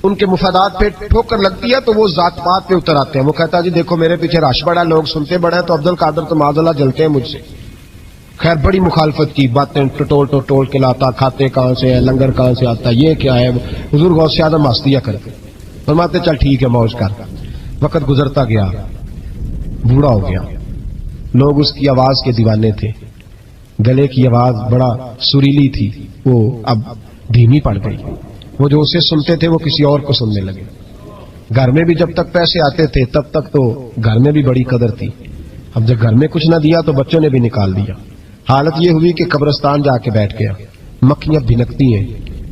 ان کے مفادات پہ ٹھوکر لگتی ہے تو وہ ذات پات پہ اتر آتے ہیں. وہ کہتا ہے جی دیکھو میرے پیچھے رش بڑا، لوگ سنتے بڑے ہیں، تو عبد القادر تو معاذ اللہ جلتے ہیں مجھ سے. خیر بڑی مخالفت کی، باتیں ٹٹول کے لاتا، کھاتے کہاں سے ہے، لنگر کہاں سے آتا، یہ کیا ہے. حضور غوث اعظم ہستیاں کرتے، فرماتے چل ٹھیک ہے موج کر. وقت گزرتا گیا، بوڑھا ہو گیا، لوگ اس کی آواز کے دیوانے تھے. گلے کی آواز بڑا سریلی تھی، وہ اب دھیمی پڑ گئی. وہ جو اسے سنتے تھے وہ کسی اور کو سننے لگے. گھر میں بھی جب تک پیسے آتے تھے تب تک تو گھر میں بھی بڑی قدر تھی. اب جب گھر میں کچھ نہ دیا تو بچوں نے بھی نکال دیا. حالت یہ ہوئی کہ قبرستان جا کے بیٹھ گیا. مکھیاں بھنکتی ہیں،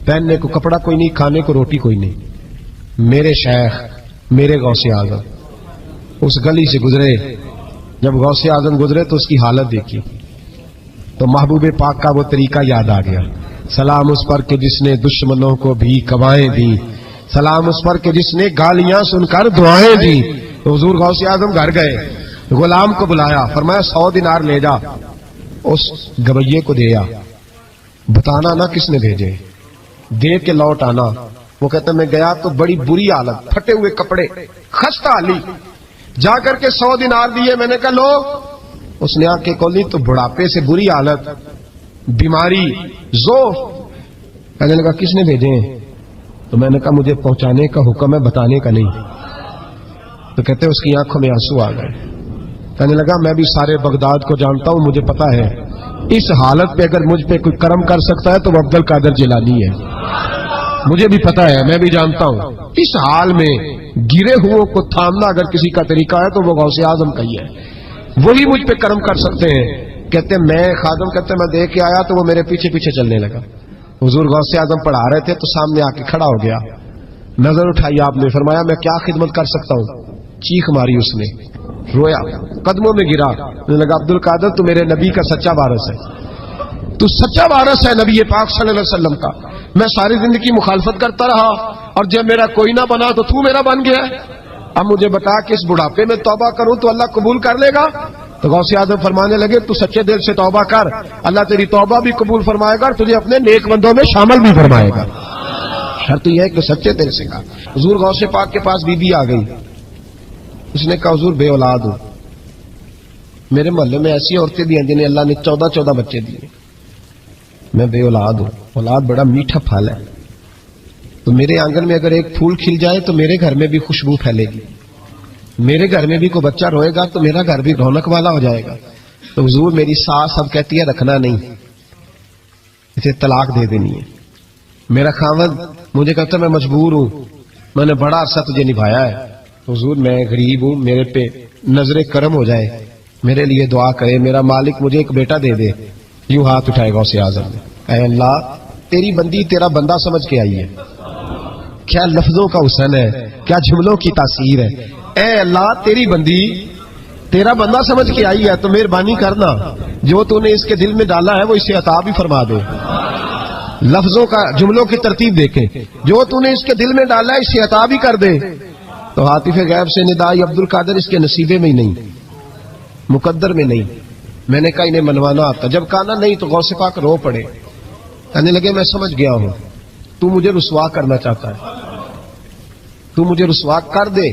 پہننے کو کپڑا کوئی نہیں، کھانے کو روٹی کوئی نہیں. میرے شیخ، میرے غوث اعظم اس گلی سے گزرے. جب غوث اعظم گزرے تو اس کی حالت دیکھی تو محبوب پاک کا وہ طریقہ یاد آ گیا. سلام اس پر کہ جس نے دشمنوں کو بھی کوائیں دی، سلام اس پر کہ جس نے گالیاں سن کر دعائیں دی. تو حضور غوث اعظم گھر گئے، غلام کو بلایا، فرمایا 100 دینار لے جا، اس گویے کو دیا، بتانا نہ کس نے بھیجے، دے کے لوٹ آنا. وہ کہتا میں گیا تو بڑی بری حالت، پھٹے ہوئے کپڑے، خستہ حالی. جا کر کے 100 دینار دیے. میں نے کہا لو. اس نے آنکھیں کھولی تو بڑھاپے سے بری حالت، بیماری، ذوف. کہنے لگا کس نے بھیجے ہیں؟ تو میں نے کہا مجھے پہنچانے کا حکم ہے، بتانے کا نہیں. تو کہتے اس کی آنکھوں میں آنسو آ گئے. کہنے لگا میں بھی سارے بغداد کو جانتا ہوں، مجھے پتا ہے اس حالت پہ اگر مجھ پہ کوئی کرم کر سکتا ہے تو وہ عبد القادر جیلانی ہے. مجھے بھی پتا ہے، میں بھی جانتا ہوں اس حال میں گرے ہوئوں کو تھامنا اگر کسی کا طریقہ ہے تو وہ غوث اعظم کا ہی ہے، وہی مجھ پہ کرم کر سکتے ہیں. کہتے میں خادم کہتے میں دیکھ کے آیا تو وہ میرے پیچھے پیچھے چلنے لگا. حضور غوث اعظم پڑھا رہے تھے تو سامنے آ کے کھڑا ہو گیا. نظر اٹھائی آپ نے، فرمایا میں کیا خدمت کر سکتا ہوں. چیخ ماری اس نے، رویا، قدموں میں گرا. لگا عبد القادر تو میرے نبی کا سچا وارث ہے، تو سچا وارث ہے نبی پاک صلی اللہ علیہ وسلم کا. میں ساری زندگی مخالفت کرتا رہا اور جب میرا کوئی نہ بنا تو میرا بن گیا. اب مجھے بتا کہ اس بڑھاپے میں توبہ کروں تو اللہ قبول کر لے گا؟ تو غوث اعظم فرمانے لگے تو سچے دل سے توبہ کر، اللہ تیری توبہ بھی قبول فرمائے گا اور تجھے اپنے نیک بندوں میں شامل بھی فرمائے گا. شرط یہ ہے کہ سچے دل سے کہا. حضور غوث پاک کے پاس بی بی آ گئی. اس نے کہا حضور بے اولاد ہوں. میرے محلے میں ایسی عورتیں بھی ہیں جنہیں اللہ نے 14 بچے دیے، میں بے اولاد ہوں. اولاد بڑا میٹھا پھل ہے، تو میرے آنگن میں اگر ایک پھول کھل جائے تو میرے گھر میں بھی خوشبو پھیلے گی، میرے گھر میں بھی کوئی بچہ روئے گا تو میرا گھر بھی رونق والا ہو جائے گا. تو حضور میری ساس اب کہتی ہے رکھنا نہیں، اسے طلاق دے دینی ہے. میرا خاوند مجھے کہتا ہے میں مجبور ہوں، میں نے بڑا عرصہ تجھے نبھایا ہے. حضور میں غریب ہوں، میرے پہ نظر کرم ہو جائے، میرے لیے دعا کرے، میرا مالک مجھے ایک بیٹا دے دے. یوں ہاتھ اٹھائے غوث اعظم نے، اے اللہ تیری بندی تیرا بندہ سمجھ کے آئی ہے. کیا لفظوں کا حسن ہے، کیا جملوں کی تاثیر ہے. اے اللہ تیری بندی تیرا بندہ سمجھ کے آئی ہے تو مہربانی کرنا، جو تو نے اس کے دل میں ڈالا ہے وہ اسے عطا بھی فرما دے. لفظوں کا جملوں کی ترتیب دیکھیں، جو تو نے اس کے دل میں ڈالا ہے اسے عطا بھی کر دے. تو عاطف غیب سے ندائی عبد القادر اس کے نصیبے میں ہی نہیں، مقدر میں نہیں. میں نے کہا انہیں منوانا آتا. جب کہا نہیں تو غوث پاک رو پڑے. کہنے لگے میں سمجھ گیا ہوں، تو مجھے رسوا کرنا چاہتا ہے، تو مجھے رسوا کر دے.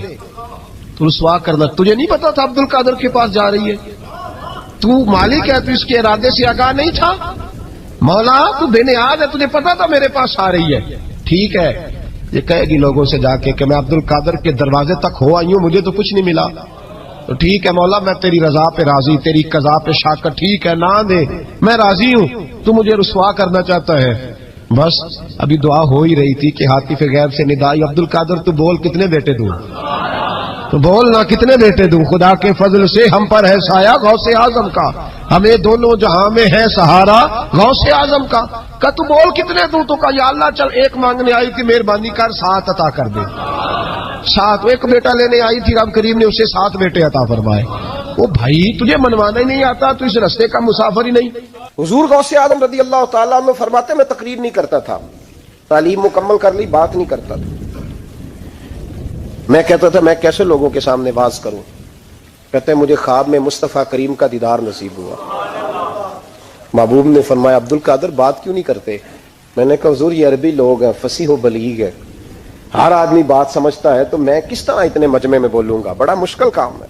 تو رسوا کرنا، تجھے نہیں پتا تھا عبد القادر کے پاس جا رہی ہے؟ تو مالک ہے، تو اس کے ارادے سے آگاہ نہیں تھا؟ مولا تو بے نیاز ہے، تجھے پتا تھا میرے پاس آ رہی ہے. ٹھیک ہے، یہ کہے گی لوگوں سے جا کے کہ میں عبد القادر کے دروازے تک ہو آئی ہوں، مجھے تو کچھ نہیں ملا. تو ٹھیک ہے مولا میں تیری رضا پہ راضی، تیری قضا پہ شاکر. ٹھیک ہے نہ دے، میں راضی ہوں، تو مجھے رسوا کرنا چاہتا ہے. بس ابھی دعا ہو ہی رہی تھی کہ عاطف غیب سے ندائی عبد القادر تو بول کتنے بیٹے دوں، تو بول نہ کتنے بیٹے دوں. خدا کے فضل سے ہم پر ہے سایہ غوث اعظم کا، ہمیں دونوں جہاں میں ہے سہارا غوث اعظم کا. کہ تو بول کتنے دوں؟ تو کہا یا اللہ چل ایک مانگنے آئی تھی مہربانی کر 7 عطا کر دے. 7 ایک بیٹا لینے آئی تھی، رب کریم نے اسے 7 بیٹے عطا فرمائے. وہ بھائی تجھے منوانا ہی نہیں آتا تو اس رستے کا مسافر ہی نہیں. حضور غوث اعظم رضی اللہ تعالیٰ عنہ فرماتے میں تقریر نہیں کرتا تھا، تعلیم مکمل کر لی، بات نہیں کرتا تھا. میں کہتا تھا میں کیسے لوگوں کے سامنے واز کروں. کہتے ہیں مجھے خواب میں مصطفیٰ کریم کا دیدار نصیب ہوا. محبوب نے فرمایا عبد القادر بات کیوں نہیں کرتے؟ میں نے کہا حضور یہ عربی لوگ ہیں، فصیح و بلیغ ہے، ہر آدمی بات سمجھتا ہے، تو میں کس طرح اتنے مجمع میں بولوں گا؟ بڑا مشکل کام ہے.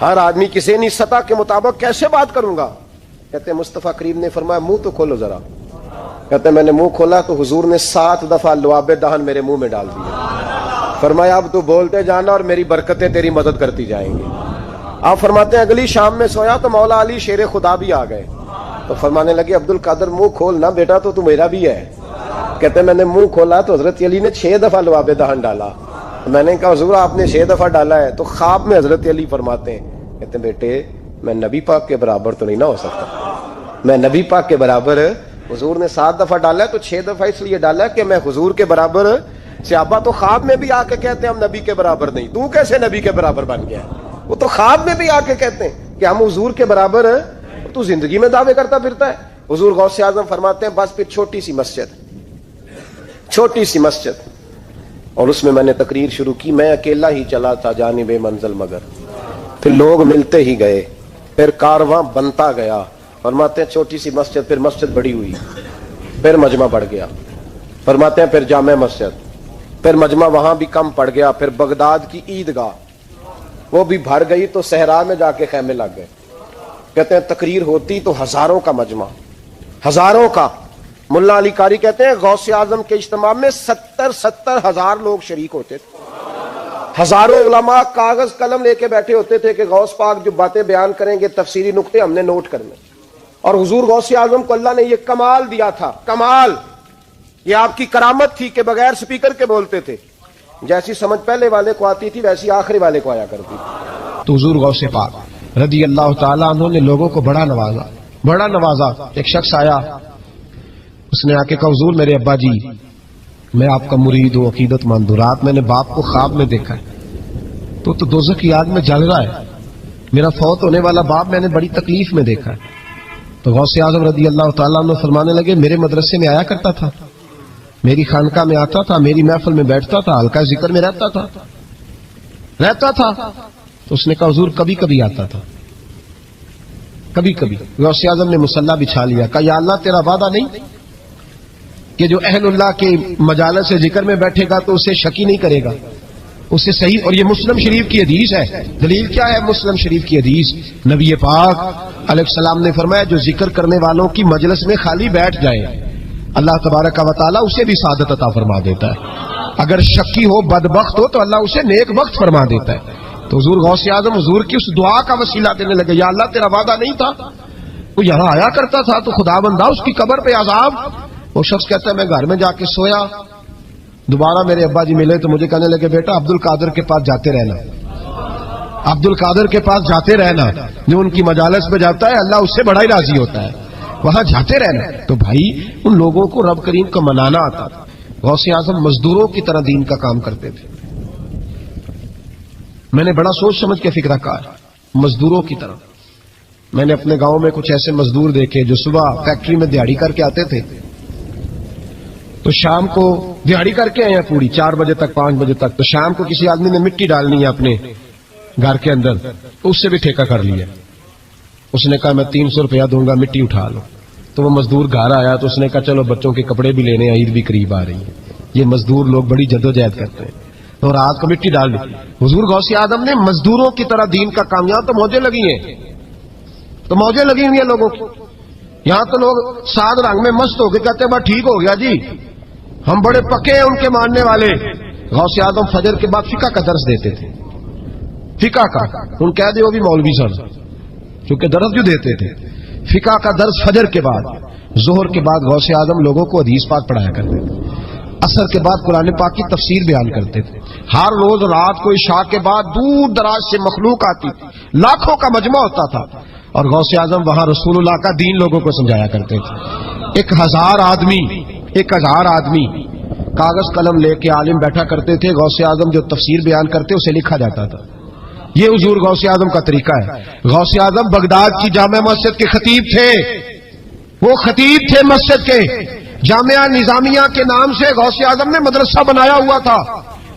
ہر آدمی کی ذہنی سطح کے مطابق کیسے بات کروں گا؟ کہتے ہیں مصطفیٰ کریم نے فرمایا منہ تو کھولو ذرا. کہتے ہیں میں نے منہ کھولا تو حضور نے 7 دفعہ لعاب دہن میرے منہ میں ڈال دیا. فرمایا اب تو بولتے جانا اور میری برکتیں تیری مدد کرتی جائیں گی. آپ فرماتے ہیں اگلی شام میں سویا تو مولا علی شیر خدا بھی آ گئے تو فرمانے لگے عبد القادر منہ کھول نا بیٹا، تو میرا بھی ہے. کہتے ہیں میں نے منہ کھولا تو حضرت علی نے 6 دفعہ لعاب دہن ڈالا. میں نے کہا حضور آپ نے 6 دفعہ ڈالا ہے. تو خواب میں حضرت علی فرماتے ہیں، کہتے ہیں بیٹے میں نبی پاک کے برابر تو نہیں نہ ہو سکتا، میں نبی پاک کے برابر. حضور نے 7 دفعہ ڈالا ہے تو 6 دفعہ اس لیے ڈالا کہ میں حضور کے برابر. صحابہ تو خواب میں بھی آ کے کہتے ہیں ہم نبی کے برابر نہیں. تو کیسے نبی کے برابر بن گیا؟ وہ تو خواب میں بھی آ کے کہتے ہیں کہ ہم حضور کے برابر ہیں، تو زندگی میں دعوے کرتا پھرتا ہے. حضور غوث اعظم فرماتے ہیں بس پھر چھوٹی سی مسجد اور اس میں نے تقریر شروع کی. میں اکیلا ہی چلا تھا جانب منزل مگر، پھر لوگ ملتے ہی گئے، پھر کارواں بنتا گیا. فرماتے ہیں چھوٹی سی مسجد، پھر مسجد بڑی ہوئی، پھر مجمع بڑھ گیا. فرماتے ہیں پھر جامع مسجد، پھر مجمع وہاں بھی کم پڑ گیا. پھر بغداد کی عیدگاہ وہ بھی بھر گئی تو صحرا میں جا کے خیمے لگ گئے. کہتے ہیں تقریر ہوتی تو ہزاروں کا مجمع، ہزاروں کا. ملا علی قاری کہتے ہیں غوث اعظم کے اجتماع میں 70 ہزار لوگ شریک ہوتے تھے. ہزاروں علماء کاغذ قلم لے کے بیٹھے ہوتے تھے کہ غوث پاک جو باتیں بیان کریں گے تفسیری نقطے ہم نے نوٹ کرنے. اور حضور غوث اعظم کو اللہ نے یہ کمال دیا تھا، کمال، یہ آپ کی کرامت تھی کہ بغیر سپیکر کے بولتے تھے. جیسی سمجھ پہلے والے کو آتی تھی ویسی آخری والے کو آیا کرتی تھی. تو حضور غوث پاک رضی اللہ تعالیٰ عنہ نے لوگوں کو بڑا نوازا. ایک شخص آیا، اس نے آ کے کہا حضور میرے ابا جی میں آپ کا مرید ہوں، عقیدت مند ہوں. رات میں نے باپ کو خواب میں دیکھا ہے تو دوزخ کی آگ میں جل رہا ہے. میرا فوت ہونے والا باپ میں نے بڑی تکلیف میں دیکھا ہے. تو غوث اعظم رضی اللہ تعالیٰ عنہ فرمانے لگے میرے مدرسے میں آیا کرتا تھا، میری خانقاہ میں آتا تھا، میری محفل میں بیٹھتا تھا، حلقہ ذکر میں رہتا تھا. تو اس نے کہا حضور کبھی کبھی آتا تھا، کبھی کبھی. غوث اعظم نے مصلی بچھا لیا، کہا یا اللہ تیرا وعدہ نہیں کہ جو اہل اللہ کے مجالس سے ذکر میں بیٹھے گا تو اسے شکی نہیں کرے گا، اسے صحیح. اور یہ مسلم شریف کی حدیث ہے. دلیل کیا ہے مسلم شریف کی حدیث؟ نبی پاک علیہ السلام نے فرمایا جو ذکر کرنے والوں کی مجلس میں خالی بیٹھ جائے اللہ تبارک و تعالیٰ اسے بھی سعادت عطا فرما دیتا ہے. اگر شکی ہو بدبخت ہو تو اللہ اسے نیک بخت فرما دیتا ہے. تو حضور غوث اعظم حضور کی اس دعا کا وسیلہ دینے لگے، یا اللہ تیرا وعدہ نہیں تھا، وہ یہاں آیا کرتا تھا تو خدا بندہ اس کی قبر پہ عذاب. وہ شخص کہتا ہے میں گھر میں جا کے سویا، دوبارہ میرے ابا جی ملے تو مجھے کہنے لگے بیٹا عبد القادر کے پاس جاتے رہنا، عبد القادر کے پاس جاتے رہنا، جو ان کی مجالس پہ جاتا ہے اللہ اس سے بڑا ہی راضی ہوتا ہے، وہاں جاتے رہنا. تو بھائی ان لوگوں کو رب کریم کو منانا آتا تھا. غوث اعظم مزدوروں کی طرح دین کا کام کرتے تھے. میں نے بڑا سوچ سمجھ کے فکر کہا، مزدوروں کی طرح. میں نے اپنے گاؤں میں کچھ ایسے مزدور دیکھے جو صبح فیکٹری میں دیہڑی کر کے آتے تھے تو شام کو دیہڑی کر کے آئے ہیں پوری 4 بجے تک 5 بجے تک. تو شام کو کسی آدمی نے مٹی ڈالنی ہے اپنے گھر کے اندر تو اس سے بھی ٹھیکہ کر لیا. اس نے کہا میں 300 روپیہ دوں گا مٹی اٹھا لو. تو وہ مزدور گھر آیا تو اس نے کہا چلو بچوں کے کپڑے بھی لینے، عید بھی قریب آ رہی ہے. یہ مزدور لوگ بڑی جدوجہد کرتے ہیں تو رات کو مٹی ڈال دی. حضور غوث اعظم نے مزدوروں کی طرح دین کا کام. یہاں تو موجیں لگی ہیں، تو موجیں لگی ہوئی ہیں لوگوں کی. یہاں تو لوگ ساد رنگ میں مست ہو کے کہتے ہیں بس ٹھیک ہو گیا جی، ہم بڑے پکے ہیں ان کے ماننے والے. غوث اعظم فجر کے بعد فقہ کا درس دیتے تھے، فقہ کا. ان کہہ دے وہ بھی مولوی سن کیونکہ درس جو دیتے تھے. فقہ کا درس فجر کے بعد. ظہر کے بعد غوث اعظم لوگوں کو حدیث پاک پڑھایا کرتے تھے. عصر کے بعد قرآن پاک کی تفسیر بیان کرتے تھے. ہر روز رات کو عشاء کے بعد دور دراز سے مخلوق آتی تھی، لاکھوں کا مجمع ہوتا تھا اور غوث اعظم وہاں رسول اللہ کا دین لوگوں کو سمجھایا کرتے تھے. 1000 آدمی کاغذ قلم لے کے عالم بیٹھا کرتے تھے. غوث اعظم جو تفسیر بیان کرتے اسے لکھا جاتا تھا. یہ حضور غوث اعظم کا طریقہ ہے. غوث اعظم بغداد کی جامع مسجد کے خطیب تھے. وہ خطیب تھے مسجد کے. جامعہ نظامیہ کے نام سے غوث اعظم نے مدرسہ بنایا ہوا تھا.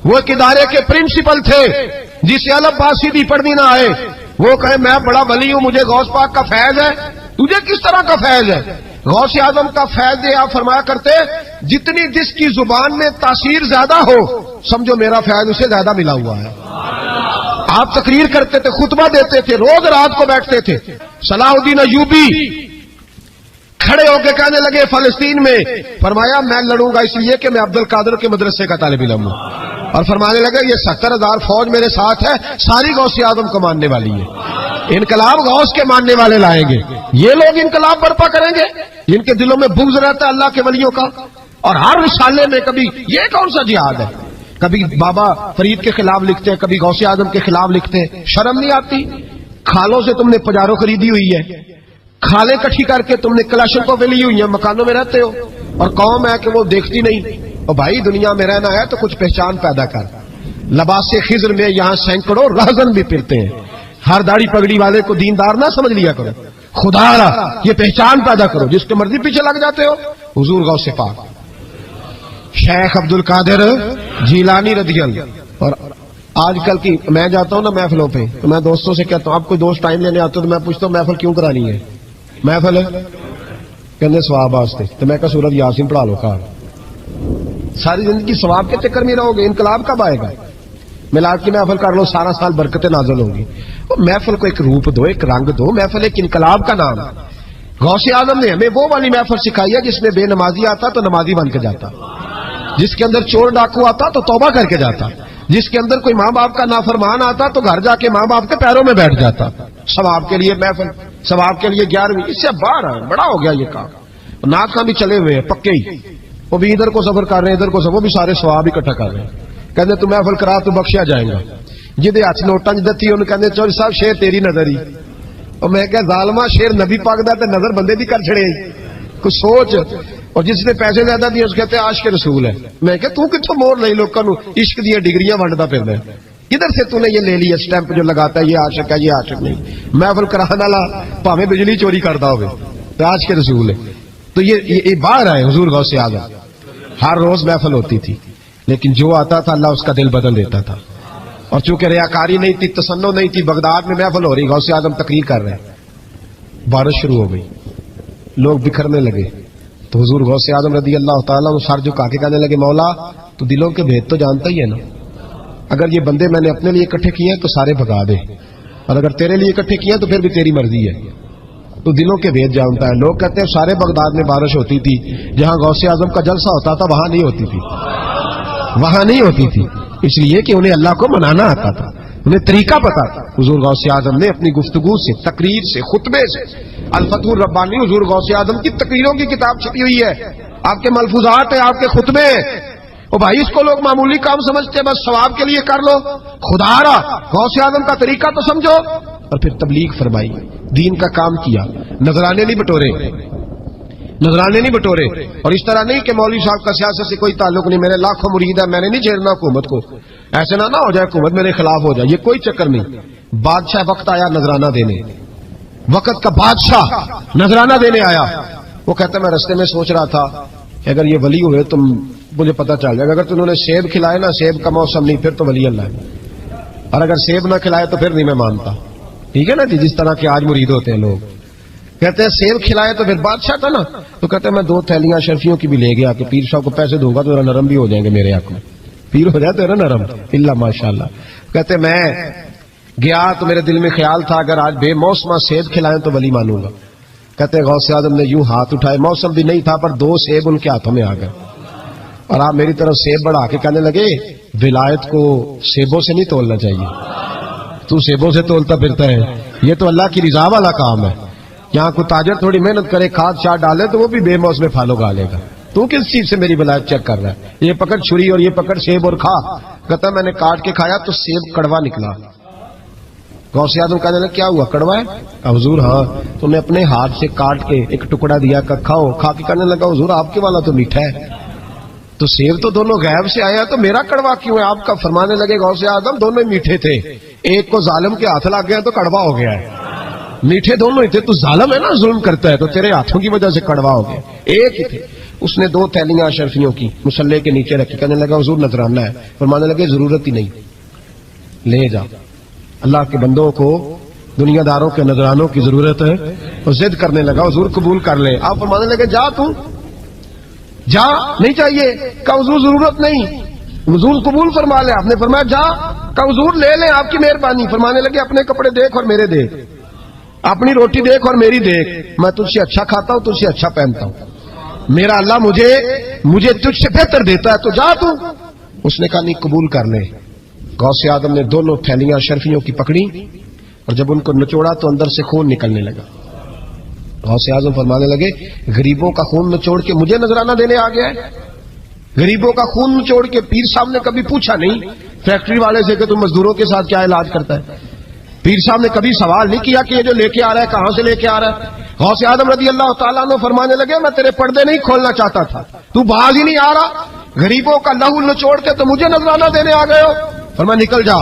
وہ ایک ادارے کے پرنسپل تھے. جسے الف با سیدھی پڑھنی نہ آئے وہ کہے میں بڑا ولی ہوں, مجھے غوث پاک کا فیض ہے. تجھے کس طرح کا فیض ہے؟ غوث اعظم کا فیض یہ آپ فرمایا کرتے جتنی جس کی زبان میں تاثیر زیادہ ہو سمجھو میرا فیض اسے زیادہ ملا ہوا ہے. آپ تقریر کرتے تھے, خطبہ دیتے تھے, روز رات کو بیٹھتے تھے. صلاح الدین ایوبی کھڑے ہو کے کہنے لگے فلسطین میں, فرمایا میں لڑوں گا اس لیے کہ میں عبد القادر کے مدرسے کا طالب علم ہوں. اور فرمانے لگے یہ 70,000 فوج میرے ساتھ ہے, ساری غوث اعظم کو ماننے والی ہے. انقلاب غوث کے ماننے والے لائیں گے. یہ لوگ انقلاب برپا کریں گے جن کے دلوں میں بغض رہتا ہے اللہ کے ولیوں کا. اور ہر رسالے میں کبھی یہ کون سا جہاد ہے, کبھی بابا فرید کے خلاف لکھتے ہیں, کبھی غوث اعظم کے خلاف لکھتے ہیں. شرم نہیں آتی؟ کھالوں سے تم نے پجارو خریدی ہوئی ہے, کھالیں کٹھی کر کے تم نے کلاشنکوف لی ہوئی ہیں, مکانوں میں رہتے ہو, اور قوم ہے کہ وہ دیکھتی نہیں. اور بھائی دنیا میں رہنا ہے تو کچھ پہچان پیدا کر. لباس خضر میں یہاں سینکڑوں رہزن بھی پھرتے ہیں. ہر داڑھی پگڑی والے کو دیندار نہ سمجھ لیا کرو. خدا را یہ پہچان پیدا کرو. جس کے مرضی پیچھے لگ جاتے ہو. حضور غوث پاک شیخ عبد القادر جیلانی رضی اللہ. اور آج کل کی میں جاتا ہوں نا محفلوں پہ تو میں دوستوں سے کہتا ہوں آپ کوئی دوست ٹائم لینے آتے ہو تو میں پوچھتا ہوں محفل کیوں کرانی ہے؟ محفل کہنے ثواب واسطے. تو میں کہا سورۃ یاسین پڑھا لو کار. ساری زندگی ثواب کے چکر میں رہو گے, انقلاب کب آئے گا؟ میلاد کی محفل کر لو, سارا سال برکتیں نازل ہوں گی. محفل کو ایک روپ دو, ایک رنگ دو. محفل ایک انقلاب کا نام. غوث اعظم نے ہمیں وہ والی محفل سکھائی ہے جس میں بے نمازی آتا تو نمازی بن کے جاتا, جس کے اندر چور ڈاکو آتا تو توبہ کر کے جاتا, جس کے اندر کوئی ماں باپ کا نافرمان آتا تو گھر جا کے ماں باپ کے پیروں میں بیٹھ جاتا. ثواب کے لیے محفل, ثواب کے لیے 11ویں, اس سے باہر ہے. بڑا ہو گیا یہ کام. ناک کا بھی چلے ہوئے ہیں پکے ہی, وہ بھی ادھر کو سفر کر رہے ہیں ادھر کو سفر, وہ بھی سارے ثواب اکٹھا کر رہے ہیں. کہتے تو محفل کرا تو بخشیا جائے گا. جہدے ہاتھ نوٹاں جدتی انہوں کہتے چوری صاحب شیر تیری نظر ہی. اور میں کہ ظالما شیر نبی پاک دا تے نظر بندے دی کر چھڑے کچھ سوچ. اور جس نے پیسے زیادہ دیے اس کہتے عاشق رسول ہے. میں کہ تو کتھوں مور لئی لوکاں نو عشق دی ڈگریاں ونڈدا پھردا ہے؟ کدھر سے تو نے یہ لے لیا سٹیمپ جو لگاتا ہے یہ عاشق ہے یہ عاشق نہیں. محفل کرانے والا بھاویں بجلی چوری کردا ہوے تے عاشق رسول ہے. تو یہ باہر آئے حضور غوث اعظم. ہر روز محفل ہوتی تھی لیکن جو آتا تھا اللہ اس کا دل بدل دیتا تھا. اور چونکہ ریاکاری نہیں تھی, تسنع نہیں تھی, بغداد میں محفل ہو رہی, غوث اعظم تقریر کر رہے ہیں, بارش شروع ہو گئی, لوگ بکھرنے لگے. تو حضور غوث اعظم رضی اللہ تعالیٰ عنہ سر جھکا کے کہنے لگے مولا تو دلوں کے بھید تو جانتا ہی ہے نا. اگر یہ بندے میں نے اپنے لیے اکٹھے کیے ہیں تو سارے بھگا دے, اور اگر تیرے لیے اکٹھے کیے ہیں تو پھر بھی تیری مرضی ہے. تو دلوں کے بھید جانتا ہے. لوگ کہتے ہیں سارے بغداد میں بارش ہوتی تھی, جہاں غوث اعظم کا جلسہ ہوتا تھا وہاں نہیں ہوتی تھی, وہاں نہیں ہوتی تھی. اس لیے کہ انہیں اللہ کو منانا آتا تھا, انہیں طریقہ پتا تھا. حضور غوث اعظم نے اپنی گفتگو سے, تقریر سے, خطبے سے, الفتح الربانی حضور غوث اعظم کی تقریروں کی کتاب چھپی ہوئی ہے, آپ کے ملفوظات ہیں, آپ کے خطبے. او بھائی اس کو لوگ معمولی کام سمجھتے ہیں, بس ثواب کے لیے کر لو. خدا را غوث اعظم کا طریقہ تو سمجھو. اور پھر تبلیغ فرمائی, دین کا کام کیا, نذرانے نہیں بٹورے, نذرانے نہیں بٹورے. اور اس طرح نہیں کہ مولوی صاحب کا سیاست سے کوئی تعلق نہیں, میرے لاکھوں مرید ہے, میں نے نہیں چھیڑنا حکومت کو, ایسے نہ ہو جائے حکومت میرے خلاف ہو جائے, یہ کوئی چکر نہیں. بادشاہ وقت آیا نذرانہ دینے, وقت کا بادشاہ نذرانہ دینے آیا. وہ کہتا میں رستے میں سوچ رہا تھا کہ اگر یہ ولی ہوئے تو مجھے پتا چل جائے گا, اگر تو انہوں نے سیب کھلائے نا, سیب کا موسم نہیں, پھر تو ولی اللہ ہے, اور اگر سیب نہ کھلائے تو پھر نہیں میں مانتا. ٹھیک ہے نا جی, جس طرح کے آج مرید ہوتے ہیں لوگ, کہتے ہیں سیب کھلائے تو پھر بادشاہ تھا نا. تو کہتے ہیں میں 2 تھیلیاں شرفیوں کی بھی لے گیا کہ پیر صاحب کو پیسے دوں گا تو نرم بھی ہو جائیں گے میرے حق میں, پیر ہو جائے تو نرم اللہ ماشاء اللہ. کہتے میں گیا تو میرے دل میں خیال تھا اگر آج بے موسم سیب کھلائیں تو ولی مانوں گا. کہتے ہیں غوث اعظم نے یوں ہاتھ اٹھائے, موسم بھی نہیں تھا پر 2 سیب ان کے ہاتھوں میں آ گئے, اور آپ میری طرف سیب بڑھا کے کہنے لگے ولایت کو سیبوں سے نہیں تولنا چاہیے, تو سیبوں سے تولتا پھرتا ہے, یہ تو اللہ کی رضا والا کام ہے. یہاں کوئی تاجر تھوڑی محنت کرے, کھاد شاد ڈالے تو وہ بھی بے موسم پھل اگا لے گا. تو کس چیز سے میری ولایت چیک کر رہا ہے؟ یہ پکڑ چھری اور یہ پکڑ سیب اور کھا. کہتا میں نے کاٹ کے کھایا تو سیب کڑوا نکلا. غوث اعظم کہنے لگا کیا ہوا, کڑوا ہے؟ حضور ہاں. تو نے اپنے ہاتھ سے کاٹ کے ایک ٹکڑا دیا کہ کھاؤ. کھا کے کہنے لگا حضور آپ کے والا تو میٹھا ہے. تو سیب تو دونوں غیب سے آئے ہیں، تو میرا کڑوا کیوں ہے؟ آپ کا فرمانے لگے غوث اعظم دونوں ہی میٹھے تھے، ایک کو ظالم کے ہاتھ لگ گیا تو کڑوا ہو گیا ہے، میٹھے دونوں ہی تھے، تو ظالم ہے نا، ظلم کرتا ہے، تو تیرے ہاتھوں کی وجہ سے کڑوا ہو گیا، ایک ہی تھے۔ اس نے 2 تھیلیاں اشرفیوں کی مصلے کے نیچے رکھی، کہنے لگا حضور نذرانہ ہے، فرمانے لگے ضرورت ہی نہیں، لے جا۔ اللہ کے بندوں کو دنیا داروں کے نذرانوں کی ضرورت ہے، اور ضد کرنے لگا حضور قبول کر لے۔ آپ فرمانے لگے جا تو جا، نہیں چاہیے، کہ حضور ضرورت نہیں، حضور قبول فرما لے۔ آپ نے فرمایا جا، کہ حضور لے لیں آپ کی مہربانی۔ فرمانے لگے اپنے کپڑے دیکھ اور میرے دیکھ، اپنی روٹی دیکھ اور میری دیکھ، میں تجھ سے اچھا کھاتا ہوں، تجھ سے اچھا پہنتا ہوں، میرا اللہ مجھے تجھ سے بہتر دیتا ہے، تو جا تو۔ اس نے کہا نہیں، قبول کر لے۔ غوث اعظم نے دونوں تھیلیاں اشرفیوں کی پکڑی، اور جب ان کو نچوڑا تو اندر سے خون نکلنے لگا۔ غوث اعظم فرمانے لگے غریبوں کا خون نچوڑ کے مجھے نذرانہ دینے آ گیا ہے؟ غریبوں کا خون نچوڑ کے؟ پیر صاحب نے کبھی پوچھا نہیں فیکٹری والے سے کہ تم مزدوروں کے ساتھ کیا علاج کرتا ہے؟ پیر صاحب نے کبھی سوال نہیں کیا کہ یہ جو لے کے آ رہا ہے کہاں سے لے کے آ رہا ہے؟ غوث اعظم رضی اللہ تعالیٰ عنہ فرمانے لگے میں تیرے پردے نہیں کھولنا چاہتا تھا، تو باز ہی نہیں آ رہا، غریبوں کا لہو نچوڑ کے تو مجھے نذرانہ دینے آ گئے ہو۔ فرمایا نکل جا،